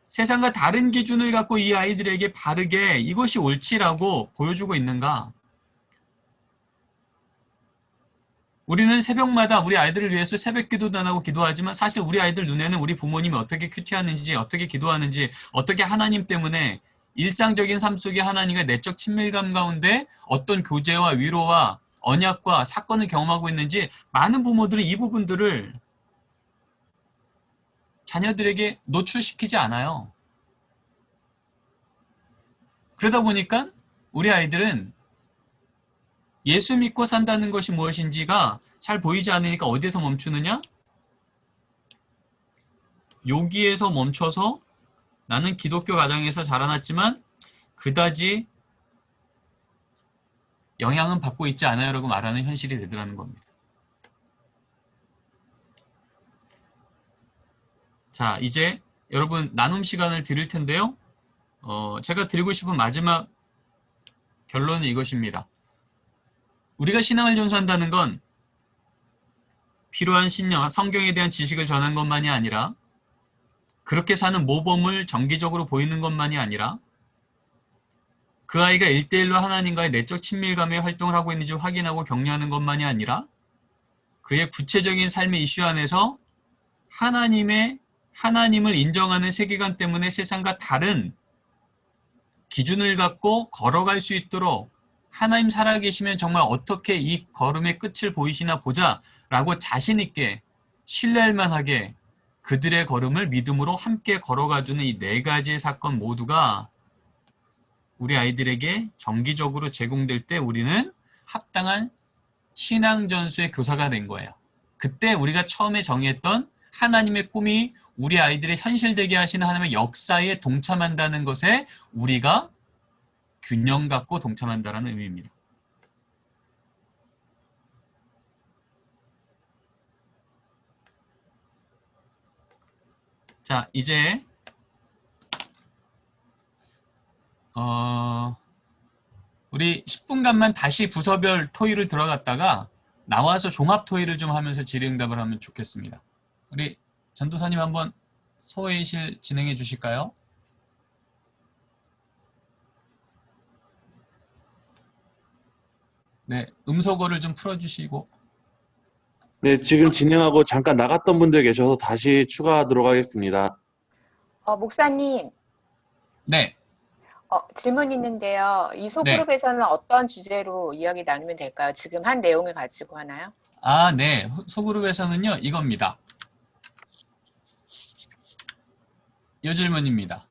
Speaker 2: 세상과 다른 기준을 갖고 이 아이들에게 바르게 이것이 옳지라고 보여주고 있는가? 우리는 새벽마다 우리 아이들을 위해서 새벽 기도도 안 하고 기도하지만 사실 우리 아이들 눈에는 우리 부모님이 어떻게 큐티하는지, 어떻게 기도하는지, 어떻게 하나님 때문에 일상적인 삶 속에 하나님과 내적 친밀감 가운데 어떤 교제와 위로와 언약과 사건을 경험하고 있는지 많은 부모들은 이 부분들을 자녀들에게 노출시키지 않아요. 그러다 보니까 우리 아이들은 예수 믿고 산다는 것이 무엇인지가 잘 보이지 않으니까 어디에서 멈추느냐? 여기에서 멈춰서 나는 기독교 가정에서 자라났지만 그다지 영향은 받고 있지 않아요 라고 말하는 현실이 되더라는 겁니다. 자, 이제 여러분 나눔 시간을 드릴 텐데요. 제가 드리고 싶은 마지막 결론은 이것입니다. 우리가 신앙을 전수한다는 건 필요한 신념, 성경에 대한 지식을 전하는 것만이 아니라 그렇게 사는 모범을 정기적으로 보이는 것만이 아니라 그 아이가 1대1로 하나님과의 내적 친밀감의 활동을 하고 있는지 확인하고 격려하는 것만이 아니라 그의 구체적인 삶의 이슈 안에서 하나님을 인정하는 세계관 때문에 세상과 다른 기준을 갖고 걸어갈 수 있도록 하나님 살아계시면 정말 어떻게 이 걸음의 끝을 보이시나 보자 라고 자신 있게 신뢰할 만하게 그들의 걸음을 믿음으로 함께 걸어가주는 이 4가지의 사건 모두가 우리 아이들에게 정기적으로 제공될 때 우리는 합당한 신앙전수의 교사가 된 거예요. 그때 우리가 처음에 정의했던 하나님의 꿈이 우리 아이들의 현실되게 하시는 하나님의 역사에 동참한다는 것에 우리가 균형 갖고 동참한다는 의미입니다. 자, 이제 우리 10분간만 다시 부서별 토의를 들어갔다가 나와서 종합 토의를 좀 하면서 질의응답을 하면 좋겠습니다. 우리 전도사님 한번 소회의실 진행해 주실까요? 네, 음소거를 좀 풀어주시고.
Speaker 3: 네, 지금 진행하고 잠깐 나갔던 분들 계셔서 다시 추가하도록 하겠습니다.
Speaker 4: 목사님.
Speaker 2: 네.
Speaker 4: 질문 있는데요. 이 소그룹에서는 어떤 주제로 이야기 나누면 될까요? 지금 한 내용을 가지고 하나요?
Speaker 2: 아, 네. 소그룹에서는요, 이겁니다. 이 질문입니다.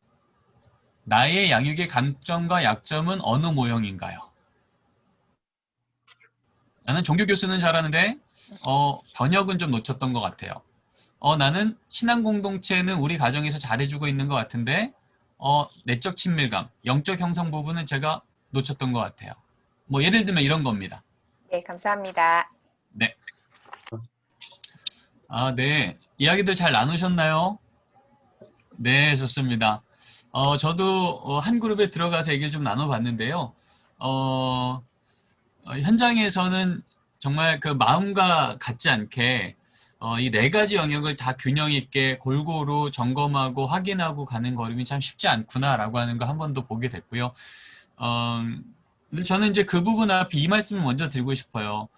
Speaker 2: 나의 양육의 강점과 약점은 어느 모형인가요? 나는 종교 교수는 잘하는데 번역은 좀 놓쳤던 것 같아요. 나는 신앙 공동체는 우리 가정에서 잘해주고 있는 것 같은데 내적 친밀감, 영적 형성 부분은 제가 놓쳤던 것 같아요. 뭐 예를 들면 이런 겁니다.
Speaker 4: 네, 감사합니다.
Speaker 2: 네. 네. 이야기들 잘 나누셨나요? 네, 좋습니다. 저도 한 그룹에 들어가서 얘기를 좀 나눠봤는데요. 현장에서는 정말 그 마음과 같지 않게 이 네 가지 영역을 다 균형 있게 골고루 점검하고 확인하고 가는 걸음이 참 쉽지 않구나라고 하는 거 한 번 더 보게 됐고요. 근데 저는 이제 그 부분 앞에 이 말씀을 먼저 드리고 싶어요.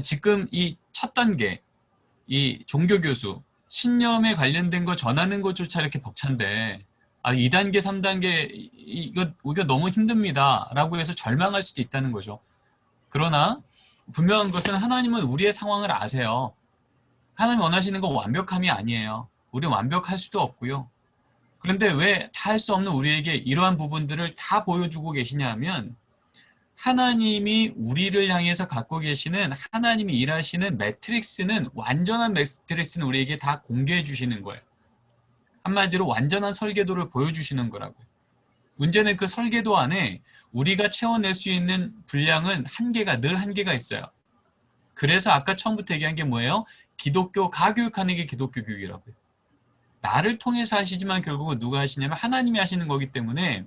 Speaker 2: 지금 이 첫 단계, 이 종교교수, 신념에 관련된 거 전하는 것조차 이렇게 벅찬데, 2단계, 3단계, 이거 우리가 너무 힘듭니다. 라고 해서 절망할 수도 있다는 거죠. 그러나 분명한 것은 하나님은 우리의 상황을 아세요. 하나님 원하시는 건 완벽함이 아니에요. 우리는 완벽할 수도 없고요. 그런데 왜 다 할 수 없는 우리에게 이러한 부분들을 다 보여주고 계시냐 하면 하나님이 우리를 향해서 갖고 계시는 하나님이 일하시는 매트릭스는 완전한 매트릭스는 우리에게 다 공개해 주시는 거예요. 한마디로 완전한 설계도를 보여주시는 거라고요. 문제는 그 설계도 안에 우리가 채워낼 수 있는 분량은 늘 한계가 있어요. 그래서 아까 처음부터 얘기한 게 뭐예요? 기독교 가교육하는 게 기독교 교육이라고요. 나를 통해서 하시지만 결국은 누가 하시냐면 하나님이 하시는 거기 때문에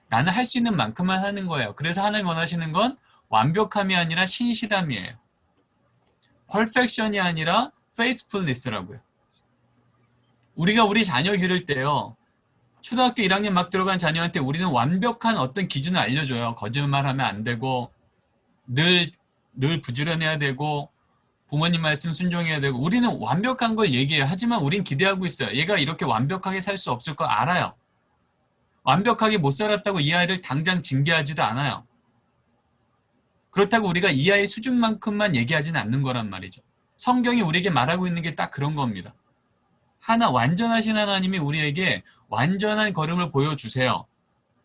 Speaker 2: 나는 할 수 있는 만큼만 하는 거예요. 그래서 하나님 원하시는 건 완벽함이 아니라 신실함이에요. 퍼펙션이 아니라 faithfulness라고요. 우리가 우리 자녀 기를 때요. 초등학교 1학년 막 들어간 자녀한테 우리는 완벽한 어떤 기준을 알려줘요. 거짓말하면 안 되고 늘 부지런해야 되고 부모님 말씀 순종해야 되고 우리는 완벽한 걸 얘기해요. 하지만 우린 기대하고 있어요. 얘가 이렇게 완벽하게 살 수 없을 거 알아요. 완벽하게 못 살았다고 이 아이를 당장 징계하지도 않아요. 그렇다고 우리가 이 아이 수준만큼만 얘기하지는 않는 거란 말이죠. 성경이 우리에게 말하고 있는 게 딱 그런 겁니다. 완전하신 하나님이 우리에게 완전한 걸음을 보여주세요.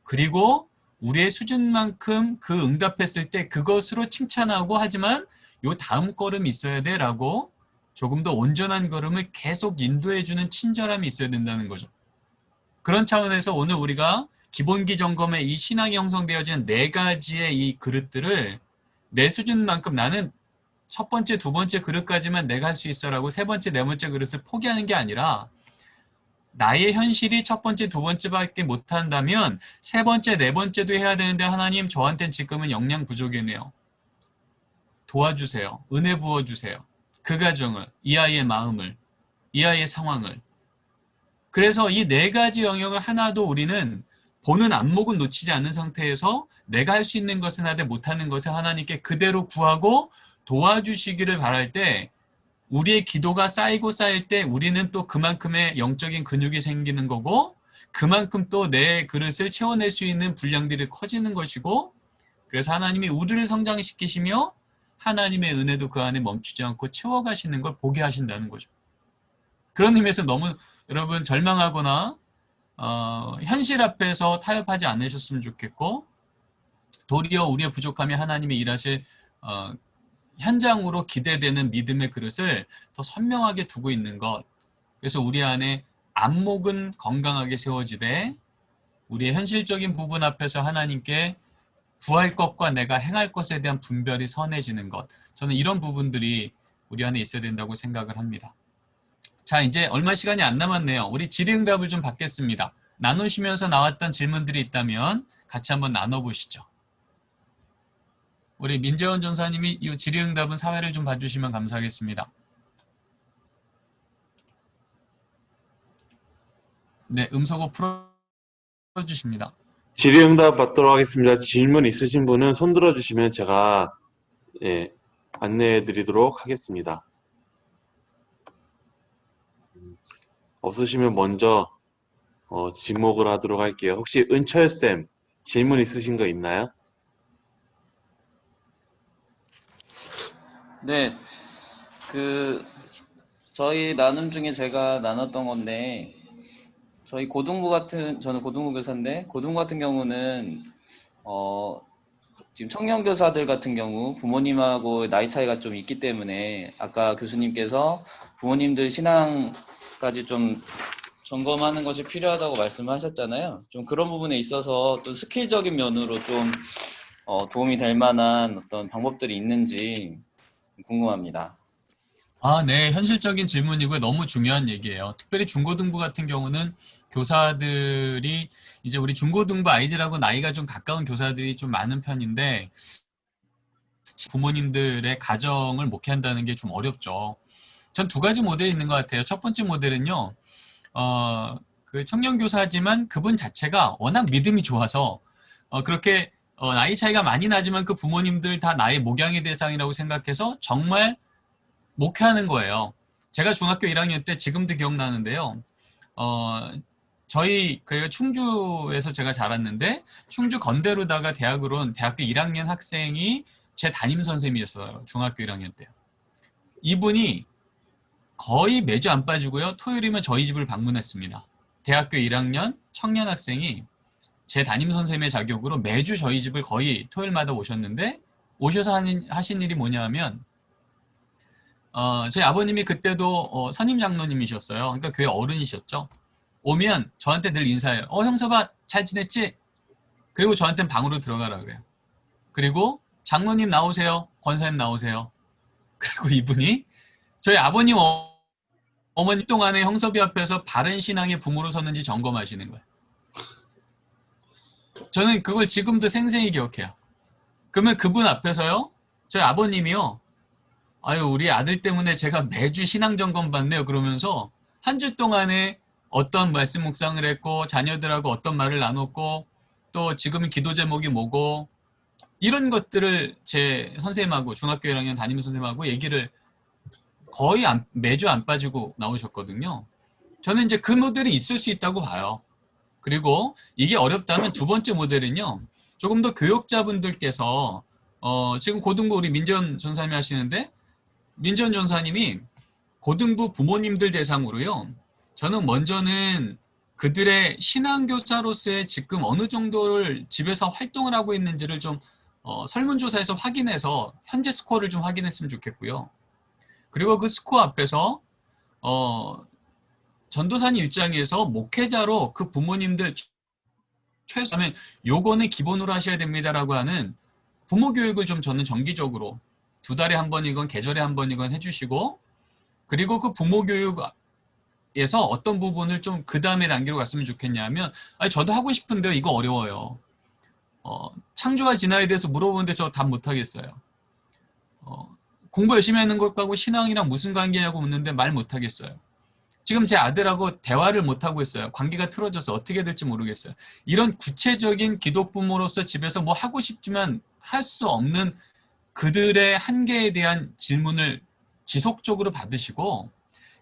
Speaker 2: 그리고 우리의 수준만큼 그 응답했을 때 그것으로 칭찬하고 하지만 요 다음 걸음이 있어야 돼 라고 조금 더 온전한 걸음을 계속 인도해주는 친절함이 있어야 된다는 거죠. 그런 차원에서 오늘 우리가 기본기 점검에 이 신앙이 형성되어진 네 가지의 이 그릇들을 내 수준만큼 나는 첫 번째, 두 번째 그릇까지만 내가 할 수 있어라고 세 번째, 네 번째 그릇을 포기하는 게 아니라 나의 현실이 첫 번째, 두 번째밖에 못한다면 세 번째, 네 번째도 해야 되는데 하나님 저한테는 지금은 역량 부족이네요. 도와주세요. 은혜 부어주세요. 그 가정을, 이 아이의 마음을, 이 아이의 상황을. 그래서 이 네 가지 영역을 하나도 우리는 보는 안목은 놓치지 않는 상태에서 내가 할 수 있는 것은 하되 못하는 것을 하나님께 그대로 구하고 도와주시기를 바랄 때 우리의 기도가 쌓이고 쌓일 때 우리는 또 그만큼의 영적인 근육이 생기는 거고 그만큼 또 내 그릇을 채워낼 수 있는 분량들이 커지는 것이고 그래서 하나님이 우리를 성장시키시며 하나님의 은혜도 그 안에 멈추지 않고 채워가시는 걸 보게 하신다는 거죠. 그런 의미에서 너무 여러분 절망하거나 현실 앞에서 타협하지 않으셨으면 좋겠고 도리어 우리의 부족함이 하나님이 일하실 현장으로 기대되는 믿음의 그릇을 더 선명하게 두고 있는 것. 그래서 우리 안에 안목은 건강하게 세워지되 우리의 현실적인 부분 앞에서 하나님께 구할 것과 내가 행할 것에 대한 분별이 선해지는 것. 저는 이런 부분들이 우리 안에 있어야 된다고 생각을 합니다. 자, 이제 얼마 시간이 안 남았네요. 우리 질의응답을 좀 받겠습니다. 나누시면서 나왔던 질문들이 있다면 같이 한번 나눠보시죠. 우리 민재원 전사님이 이 질의응답은 사회를 좀 봐주시면 감사하겠습니다. 네, 음소거 풀어주십니다.
Speaker 3: 질의응답 받도록 하겠습니다. 질문 있으신 분은 손 들어주시면 제가 안내해 드리도록 하겠습니다. 없으시면 먼저 지목을 하도록 할게요. 혹시 은철쌤 질문 있으신 거 있나요?
Speaker 12: 네, 저희 나눔 중에 제가 나눴던 건데, 저는 고등부 교사인데, 고등부 같은 경우는, 지금 청년 교사들 같은 경우 부모님하고 나이 차이가 좀 있기 때문에, 아까 교수님께서 부모님들 신앙까지 좀 점검하는 것이 필요하다고 말씀하셨잖아요. 좀 그런 부분에 있어서 또 스킬적인 면으로 좀 도움이 될 만한 어떤 방법들이 있는지 궁금합니다.
Speaker 2: 네. 현실적인 질문이고요. 너무 중요한 얘기예요. 특별히 중고등부 같은 경우는 교사들이 이제 우리 중고등부 아이들하고 나이가 좀 가까운 교사들이 좀 많은 편인데 부모님들의 가정을 목회한다는 게 좀 어렵죠. 전 두 가지 모델이 있는 것 같아요. 첫 번째 모델은요. 그 청년교사지만 그분 자체가 워낙 믿음이 좋아서 그렇게 나이 차이가 많이 나지만 그 부모님들 다 나의 목양의 대상이라고 생각해서 정말 목회하는 거예요. 제가 중학교 1학년 때 지금도 기억나는데요. 저희 그 충주에서 제가 자랐는데 충주 건대로다가 대학으로 온 대학교 1학년 학생이 제 담임 선생님이었어요. 중학교 1학년 때. 이분이 거의 매주 안 빠지고요. 토요일이면 저희 집을 방문했습니다. 대학교 1학년 청년 학생이 제 담임 선생님의 자격으로 매주 저희 집을 거의 토요일마다 오셨는데 오셔서 하신 일이 뭐냐 하면 저희 아버님이 그때도 선임 장로님이셨어요. 그러니까 교회 어른이셨죠. 오면 저한테 늘 인사해요. 형서봐 잘 지냈지? 그리고 저한테는 방으로 들어가라 그래요. 그리고 장로님 나오세요. 권사님 나오세요. 그리고 이분이 저희 아버님 어머니 동안에 형섭이 앞에서 바른 신앙의 부모로 섰는지 점검하시는 거예요. 저는 그걸 지금도 생생히 기억해요. 그러면 그분 앞에서요. 저희 아버님이요. 아유 우리 아들 때문에 제가 매주 신앙 점검 받네요. 그러면서 한 주 동안에 어떤 말씀 묵상을 했고 자녀들하고 어떤 말을 나눴고 또 지금은 기도 제목이 뭐고 이런 것들을 제 선생님하고 중학교 1학년 담임 선생님하고 얘기를 거의 매주 안 빠지고 나오셨거든요. 저는 이제 그 모델이 있을 수 있다고 봐요. 그리고 이게 어렵다면 두 번째 모델은요. 조금 더 교육자분들께서 지금 고등부 우리 민전 전사님이 하시는데 민전 전사님이 고등부 부모님들 대상으로요. 저는 먼저는 그들의 신앙교사로서의 지금 어느 정도를 집에서 활동을 하고 있는지를 좀 설문조사에서 확인해서 현재 스코어를 좀 확인했으면 좋겠고요. 그리고 그 스코어 앞에서 전도사님 입장에서 목회자로 그 부모님들 최소한 요거는 기본으로 하셔야 됩니다라고 하는 부모 교육을 좀 저는 정기적으로 2달에 한 번이건 계절에 한 번이건 해주시고 그리고 그 부모 교육에서 어떤 부분을 좀 그 다음에 단계로 갔으면 좋겠냐면 저도 하고 싶은데요. 이거 어려워요. 창조와 진화에 대해서 물어보는데 저 답 못하겠어요. 공부 열심히 하는 것하고 신앙이랑 무슨 관계냐고 묻는데 말 못하겠어요. 지금 제 아들하고 대화를 못하고 있어요. 관계가 틀어져서 어떻게 될지 모르겠어요. 이런 구체적인 기독부모로서 집에서 뭐 하고 싶지만 할 수 없는 그들의 한계에 대한 질문을 지속적으로 받으시고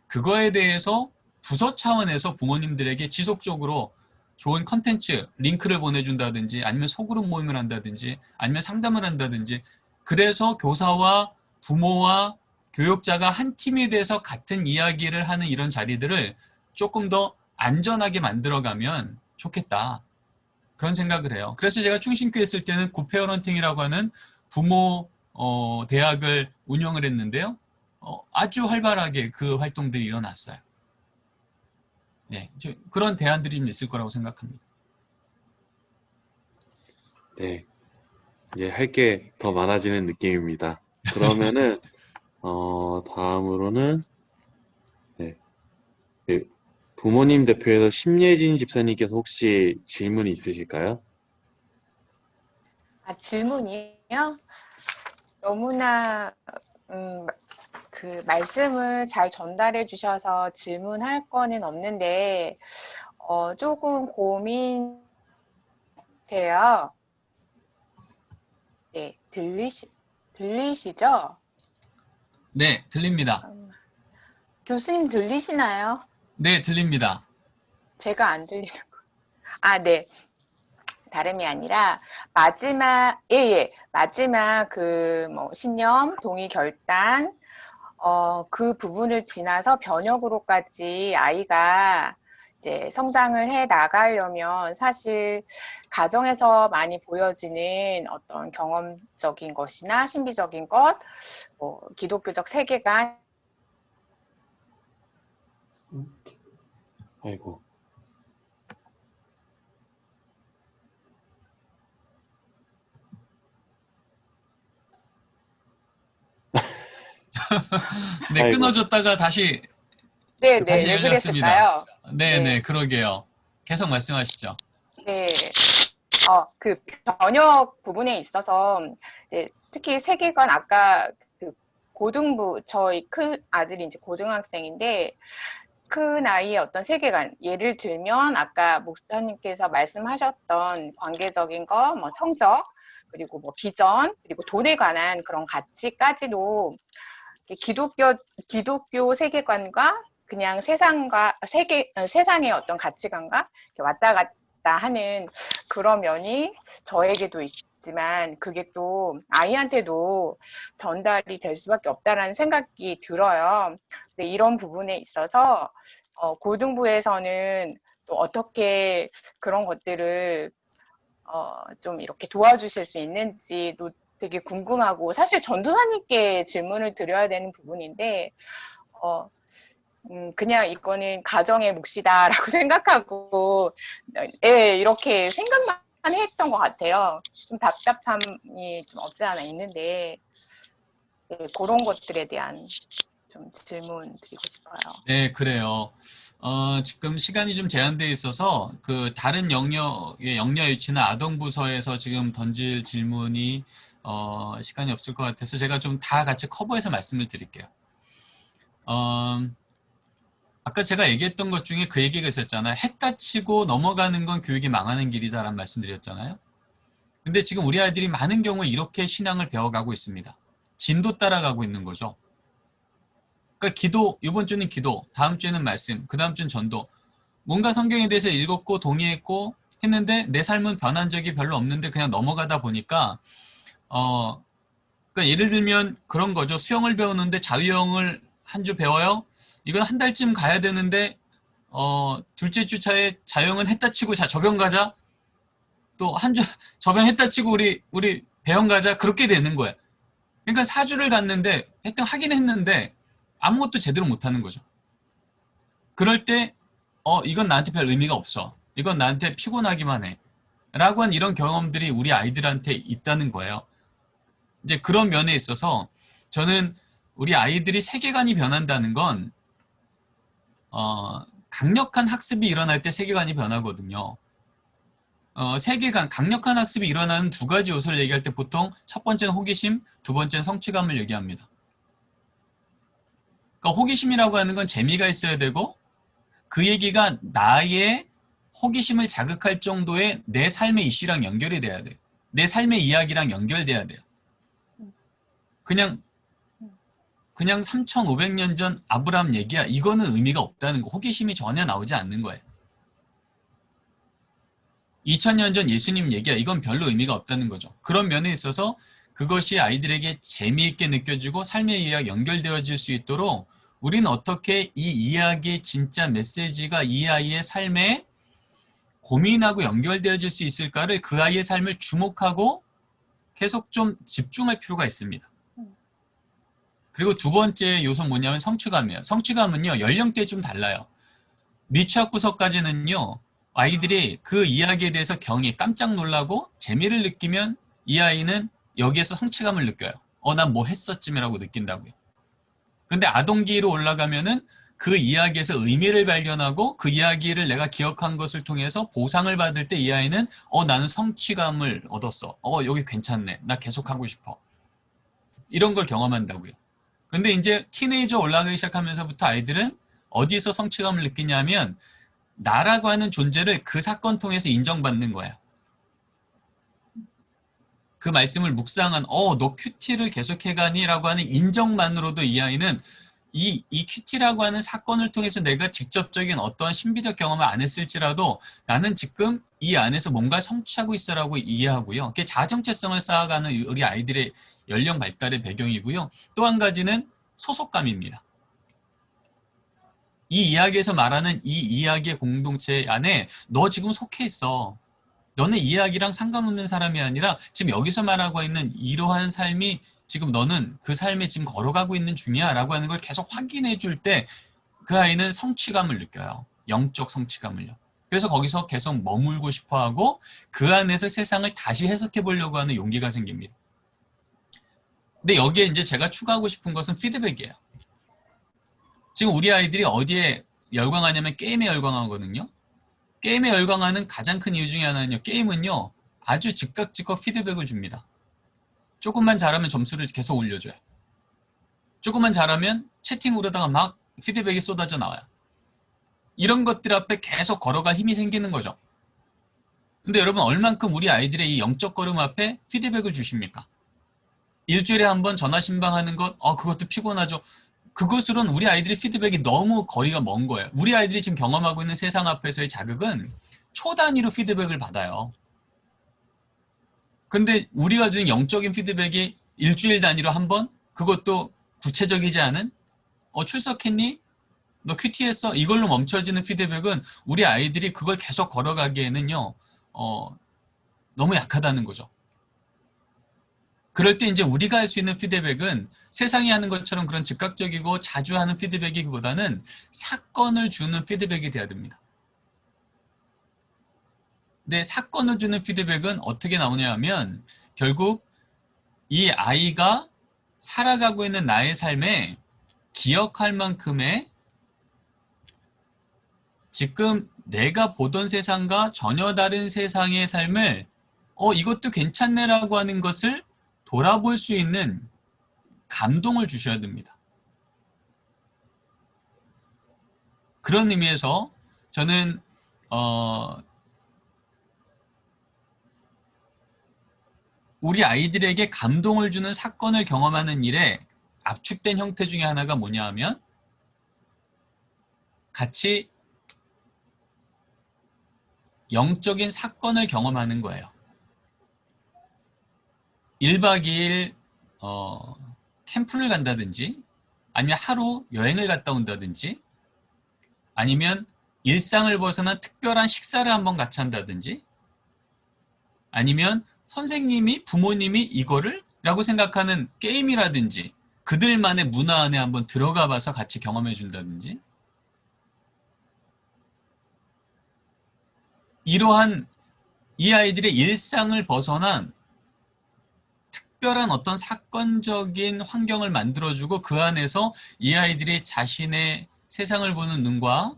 Speaker 2: 그거에 대해서 부서 차원에서 부모님들에게 지속적으로 좋은 컨텐츠, 링크를 보내준다든지 아니면 소그룹 모임을 한다든지 아니면 상담을 한다든지 그래서 교사와 부모와 교육자가 한 팀이 돼서 같은 이야기를 하는 이런 자리들을 조금 더 안전하게 만들어가면 좋겠다. 그런 생각을 해요. 그래서 제가 충신교회 있을 때는 굿페어런팅이라고 하는 부모 대학을 운영을 했는데요. 아주 활발하게 그 활동들이 일어났어요. 네, 그런 대안들이 좀 있을 거라고 생각합니다.
Speaker 3: 네, 이제 할 게 더 많아지는 느낌입니다. 그러면은 다음으로는 네, 부모님 대표에서 심예진 집사님께서 혹시 질문이 있으실까요?
Speaker 4: 질문이요? 너무나 그 말씀을 잘 전달해 주셔서 질문할 거는 없는데 조금 고민돼요. 네, 들리시죠?
Speaker 2: 네, 들립니다.
Speaker 4: 교수님 들리시나요?
Speaker 2: 네, 들립니다.
Speaker 4: 제가 안 들리는 거. 네. 다름이 아니라 마지막 그 뭐 신념, 동의, 결단 그 부분을 지나서 변혁으로까지 아이가 이제 성장을 해 나가려면 사실 가정에서 많이 보여지는 어떤 경험적인 것이나 신비적인 것, 뭐 기독교적 세계관
Speaker 3: 아이고.
Speaker 2: 네,
Speaker 3: 아이고.
Speaker 2: 끊어졌다가 다시
Speaker 4: 네,
Speaker 2: 다시
Speaker 4: 왜
Speaker 2: 열렸습니다.
Speaker 4: 그랬을까요?
Speaker 2: 네,
Speaker 4: 네.
Speaker 2: 네, 그러게요. 계속 말씀하시죠.
Speaker 4: 네. 그 번역 부분에 있어서 이제 특히 세계관 아까 그 고등부 저희 큰 아들이 이제 고등학생인데 큰 아이의 어떤 세계관 예를 들면 아까 목사님께서 말씀하셨던 관계적인 거, 뭐 성적 그리고 뭐 비전 그리고 돈에 관한 그런 가치까지도 기독교 세계관과 그냥 세상의 어떤 가치관과 이렇게 왔다 갔다 하는 그런 면이 저에게도 있지만 그게 또 아이한테도 전달이 될 수밖에 없다라는 생각이 들어요. 근데 이런 부분에 있어서 고등부에서는 또 어떻게 그런 것들을 좀 이렇게 도와주실 수 있는지도 되게 궁금하고 사실 전도사님께 질문을 드려야 되는 부분인데 그냥 이거는 가정의 몫이다라고 생각하고 이렇게 생각만 했던 것 같아요. 좀 답답함이 좀 없지 않아 있는데 그런 것들에 대한 좀 질문 드리고 싶어요.
Speaker 2: 네, 그래요. 지금 시간이 좀 제한되어 있어서 그 다른 영역의 영역 유치나 아동부서에서 지금 던질 질문이 시간이 없을 것 같아서 제가 좀 다 같이 커버해서 말씀을 드릴게요. 아까 제가 얘기했던 것 중에 그 얘기가 있었잖아요. 했다 치고 넘어가는 건 교육이 망하는 길이다라는 말씀드렸잖아요. 근데 지금 우리 아이들이 많은 경우에 이렇게 신앙을 배워가고 있습니다. 진도 따라가고 있는 거죠. 그러니까 기도, 이번 주는 기도, 다음 주에는 말씀, 그 다음 주는 전도. 뭔가 성경에 대해서 읽었고 동의했고 했는데 내 삶은 변한 적이 별로 없는데 그냥 넘어가다 보니까 그러니까 예를 들면 그런 거죠. 수영을 배우는데 자유형을 한 주 배워요. 이건 한 달쯤 가야 되는데 둘째 주차에 자유형은 했다 치고 자 저병 가자. 또 한 주 저병 했다 치고 우리 배영 가자. 그렇게 되는 거예요. 그러니까 4주를 갔는데 하여튼 하긴 했는데 아무것도 제대로 못하는 거죠. 그럴 때 이건 나한테 별 의미가 없어. 이건 나한테 피곤하기만 해. 라고 한 이런 경험들이 우리 아이들한테 있다는 거예요. 이제 그런 면에 있어서 저는 우리 아이들이 세계관이 변한다는 건 강력한 학습이 일어날 때 세계관이 변하거든요. 강력한 학습이 일어나는 두 가지 요소를 얘기할 때 보통 첫 번째는 호기심, 두 번째는 성취감을 얘기합니다. 그러니까 호기심이라고 하는 건 재미가 있어야 되고 그 얘기가 나의 호기심을 자극할 정도의 내 삶의 이슈랑 연결이 돼야 돼요. 내 삶의 이야기랑 연결돼야 돼요. 그냥 3,500년 전 아브라함 얘기야. 이거는 의미가 없다는 거. 호기심이 전혀 나오지 않는 거예요. 2000년 전 예수님 얘기야. 이건 별로 의미가 없다는 거죠. 그런 면에 있어서 그것이 아이들에게 재미있게 느껴지고 삶의 이야기 연결되어질 수 있도록 우리는 어떻게 이 이야기의 진짜 메시지가 이 아이의 삶에 고민하고 연결되어질 수 있을까를 그 아이의 삶을 주목하고 계속 좀 집중할 필요가 있습니다. 그리고 두 번째 요소는 뭐냐면 성취감이에요. 성취감은요, 연령대에 좀 달라요. 미취학부서까지는요, 아이들이 그 이야기에 대해서 깜짝 놀라고 재미를 느끼면 이 아이는 여기에서 성취감을 느껴요. 난 뭐 했었지라고 느낀다고요. 근데 아동기로 올라가면은 그 이야기에서 의미를 발견하고 그 이야기를 내가 기억한 것을 통해서 보상을 받을 때 이 아이는 나는 성취감을 얻었어. 여기 괜찮네. 나 계속 하고 싶어. 이런 걸 경험한다고요. 근데 이제 티네이저 올라가기 시작하면서부터 아이들은 어디서 성취감을 느끼냐면 나라고 하는 존재를 그 사건 통해서 인정받는 거야. 그 말씀을 묵상한 너 큐티를 계속해가니? 라고 하는 인정만으로도 이 아이는 이 큐티라고 하는 사건을 통해서 내가 직접적인 어떤 신비적 경험을 안 했을지라도 나는 지금 이 안에서 뭔가 성취하고 있어라고 이해하고요. 그게 자정체성을 쌓아가는 우리 아이들의 연령 발달의 배경이고요. 또 한 가지는 소속감입니다. 이 이야기에서 말하는 이 이야기의 공동체 안에 너 지금 속해 있어. 너는 이 이야기랑 상관없는 사람이 아니라 지금 여기서 말하고 있는 이러한 삶이 지금 너는 그 삶에 지금 걸어가고 있는 중이야 라고 하는 걸 계속 확인해 줄 때 그 아이는 성취감을 느껴요. 영적 성취감을요. 그래서 거기서 계속 머물고 싶어하고 그 안에서 세상을 다시 해석해 보려고 하는 용기가 생깁니다. 근데 여기에 이제 제가 추가하고 싶은 것은 피드백이에요. 지금 우리 아이들이 어디에 열광하냐면 게임에 열광하거든요. 게임에 열광하는 가장 큰 이유 중에 하나는요. 게임은요. 아주 즉각 피드백을 줍니다. 조금만 잘하면 점수를 계속 올려줘요. 조금만 잘하면 채팅으로다가 막 피드백이 쏟아져 나와요. 이런 것들 앞에 계속 걸어갈 힘이 생기는 거죠. 근데 여러분 얼만큼 우리 아이들의 이 영적 걸음 앞에 피드백을 주십니까? 일주일에 한 번 전화 신방하는 것, 그것도 피곤하죠. 그것으로는 우리 아이들의 피드백이 너무 거리가 먼 거예요. 우리 아이들이 지금 경험하고 있는 세상 앞에서의 자극은 초 단위로 피드백을 받아요. 근데 우리가 주는 영적인 피드백이 일주일 단위로 한 번? 그것도 구체적이지 않은? 출석했니? 너 큐티했어? 이걸로 멈춰지는 피드백은 우리 아이들이 그걸 계속 걸어가기에는요. 너무 약하다는 거죠. 그럴 때 이제 우리가 할 수 있는 피드백은 세상이 하는 것처럼 그런 즉각적이고 자주 하는 피드백이기보다는 사건을 주는 피드백이 돼야 됩니다. 근데 사건을 주는 피드백은 어떻게 나오냐 하면 결국 이 아이가 살아가고 있는 나의 삶에 기억할 만큼의 지금 내가 보던 세상과 전혀 다른 세상의 삶을 이것도 괜찮네라고 하는 것을 돌아볼 수 있는 감동을 주셔야 됩니다. 그런 의미에서 저는 우리 아이들에게 감동을 주는 사건을 경험하는 일에 압축된 형태 중에 하나가 뭐냐 하면 같이 영적인 사건을 경험하는 거예요. 1박 2일 캠프를 간다든지 아니면 하루 여행을 갔다 온다든지 아니면 일상을 벗어난 특별한 식사를 한번 같이 한다든지 아니면 선생님이 부모님이 이거를 라고 생각하는 게임이라든지 그들만의 문화 안에 한번 들어가 봐서 같이 경험해 준다든지 이러한 이 아이들의 일상을 벗어난 특별한 어떤 사건적인 환경을 만들어주고 그 안에서 이 아이들이 자신의 세상을 보는 눈과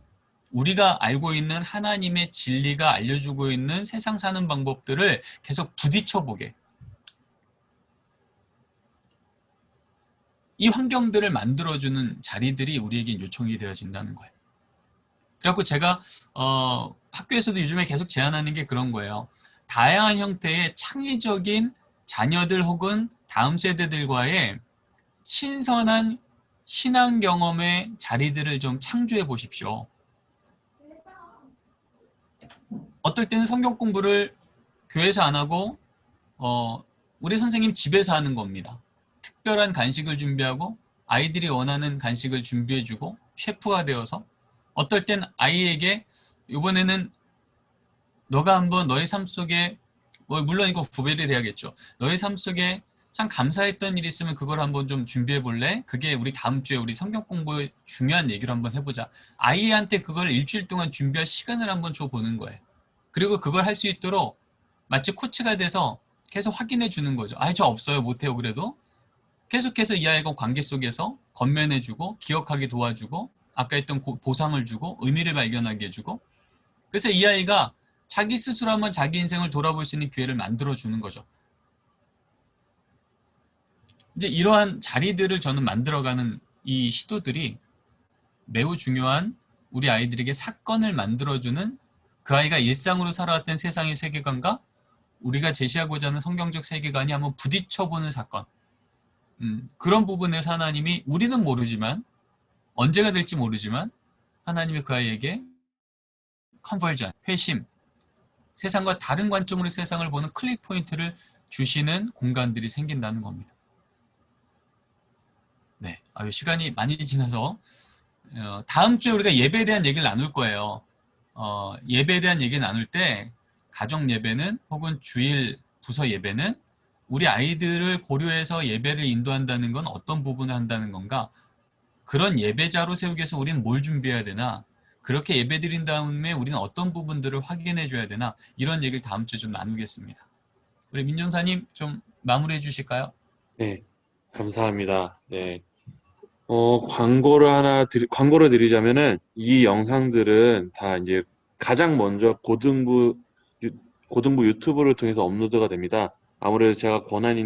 Speaker 2: 우리가 알고 있는 하나님의 진리가 알려주고 있는 세상 사는 방법들을 계속 부딪혀보게 이 환경들을 만들어주는 자리들이 우리에게 요청이 되어진다는 거예요. 그래갖고 제가 학교에서도 요즘에 계속 제안하는 게 그런 거예요. 다양한 형태의 창의적인 자녀들 혹은 다음 세대들과의 신선한 신앙 경험의 자리들을 좀 창조해 보십시오. 어떨 때는 성경 공부를 교회에서 안 하고 우리 선생님 집에서 하는 겁니다. 특별한 간식을 준비하고 아이들이 원하는 간식을 준비해주고 셰프가 되어서 어떨 땐 아이에게 이번에는 너가 한번 너의 삶 속에 물론 이거 구별이 돼야겠죠. 너의 삶 속에 참 감사했던 일이 있으면 그걸 한번 좀 준비해 볼래? 그게 우리 다음 주에 우리 성경 공부의 중요한 얘기를 한번 해보자. 아이한테 그걸 일주일 동안 준비할 시간을 한번 줘보는 거예요. 그리고 그걸 할 수 있도록 마치 코치가 돼서 계속 확인해 주는 거죠. 저 없어요. 못해요. 그래도 계속해서 이 아이가 관계 속에서 건면해 주고 기억하게 도와주고 아까 했던 보상을 주고 의미를 발견하게 해주고 그래서 이 아이가 자기 스스로 한번 자기 인생을 돌아볼 수 있는 기회를 만들어 주는 거죠. 이제 이러한 자리들을 저는 만들어가는 이 시도들이 매우 중요한 우리 아이들에게 사건을 만들어주는 그 아이가 일상으로 살아왔던 세상의 세계관과 우리가 제시하고자 하는 성경적 세계관이 한번 부딪혀보는 사건. 그런 부분에서 하나님이 우리는 모르지만 언제가 될지 모르지만 하나님이 그 아이에게 컨버전, 회심, 세상과 다른 관점으로 세상을 보는 클릭 포인트를 주시는 공간들이 생긴다는 겁니다. 네, 시간이 많이 지나서 다음 주에 우리가 예배에 대한 얘기를 나눌 거예요. 예배에 대한 얘기 나눌 때 가정 예배는 혹은 주일 부서 예배는 우리 아이들을 고려해서 예배를 인도한다는 건 어떤 부분을 한다는 건가? 그런 예배자로 세우기 위해서 우리는 뭘 준비해야 되나? 그렇게 예배 드린 다음에 우리는 어떤 부분들을 확인해 줘야 되나? 이런 얘기를 다음 주에 좀 나누겠습니다. 우리 민정사님 좀 마무리해 주실까요?
Speaker 3: 네. 감사합니다. 네. 광고를 드리자면은 이 영상들은 다 이제 가장 먼저 고등부 유튜브를 통해서 업로드가 됩니다. 아무래도 제가 권한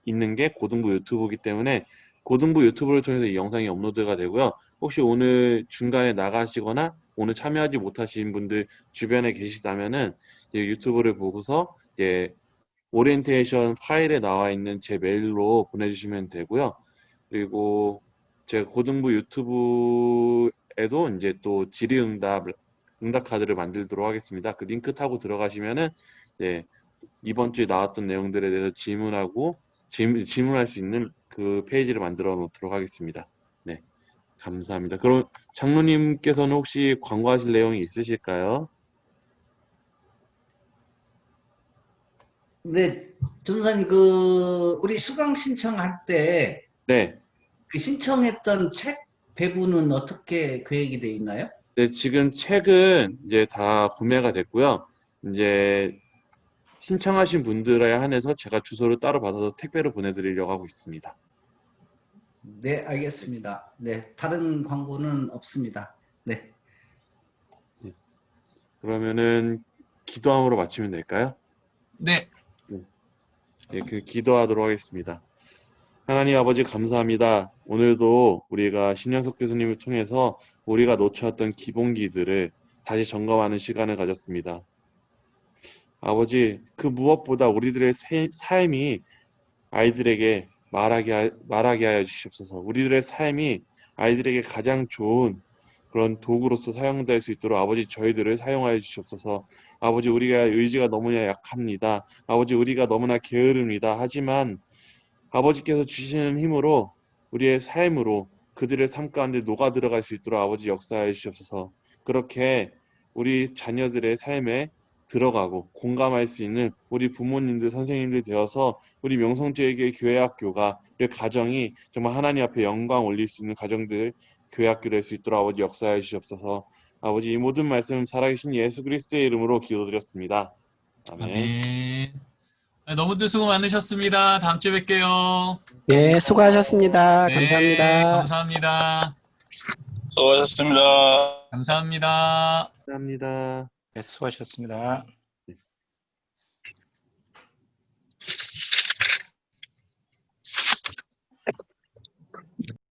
Speaker 3: 있는 게 고등부 유튜브이기 때문에 고등부 유튜브를 통해서 이 영상이 업로드가 되고요. 혹시 오늘 중간에 나가시거나 오늘 참여하지 못하신 분들 주변에 계시다면은 이제 유튜브를 보고서 이제 오리엔테이션 파일에 나와 있는 제 메일로 보내주시면 되고요. 그리고 제가 고등부 유튜브에도 이제 또 질의응답 카드를 만들도록 하겠습니다. 그 링크 타고 들어가시면은 이번 주에 나왔던 내용들에 대해서 질문할 수 있는 그 페이지를 만들어 놓도록 하겠습니다. 네, 감사합니다. 그럼 장로님께서는 혹시 광고하실 내용이 있으실까요?
Speaker 1: 네, 전사님 우리 수강 신청할 때
Speaker 3: 네.
Speaker 1: 그 신청했던 책 배부는 어떻게 계획이 돼 있나요?
Speaker 3: 네, 지금 책은 이제 다 구매가 됐고요. 이제 신청하신 분들에 한해서 제가 주소를 따로 받아서 택배로 보내드리려고 하고 있습니다.
Speaker 1: 네, 알겠습니다. 네, 다른 광고는 없습니다. 네.
Speaker 3: 그러면은 기도함으로 마치면 될까요?
Speaker 2: 네.
Speaker 3: 네, 기도하도록 하겠습니다. 하나님 아버지 감사합니다. 오늘도 우리가 신영석 교수님을 통해서 우리가 놓쳤던 기본기들을 다시 점검하는 시간을 가졌습니다. 아버지, 그 무엇보다 우리들의 삶이 아이들에게 말하게 하여 주시옵소서. 우리들의 삶이 아이들에게 가장 좋은 그런 도구로서 사용될 수 있도록 아버지 저희들을 사용하여 주시옵소서. 아버지 우리가 의지가 너무나 약합니다. 아버지 우리가 너무나 게으릅니다. 하지만 아버지께서 주시는 힘으로 우리의 삶으로 그들의 삶 가운데 녹아 들어갈 수 있도록 아버지 역사하여 주시옵소서. 그렇게 우리 자녀들의 삶에 들어가고 공감할 수 있는 우리 부모님들, 선생님들 되어서 우리 명성주의교회 교회학교가 우리 가정이 정말 하나님 앞에 영광 올릴 수 있는 가정들 교회학교 될 수 있도록 아버지 역사해 주시옵소서. 아버지 이 모든 말씀 살아계신 예수 그리스도의 이름으로 기도드렸습니다. 아멘.
Speaker 2: 아멘. 너무들 수고 많으셨습니다. 다음 주에 뵐게요.
Speaker 5: 예, 수고하셨습니다.
Speaker 2: 네,
Speaker 5: 감사합니다.
Speaker 2: 감사합니다.
Speaker 13: 수고하셨습니다.
Speaker 2: 감사합니다.
Speaker 3: 감사합니다.
Speaker 13: 네, 수고하셨습니다.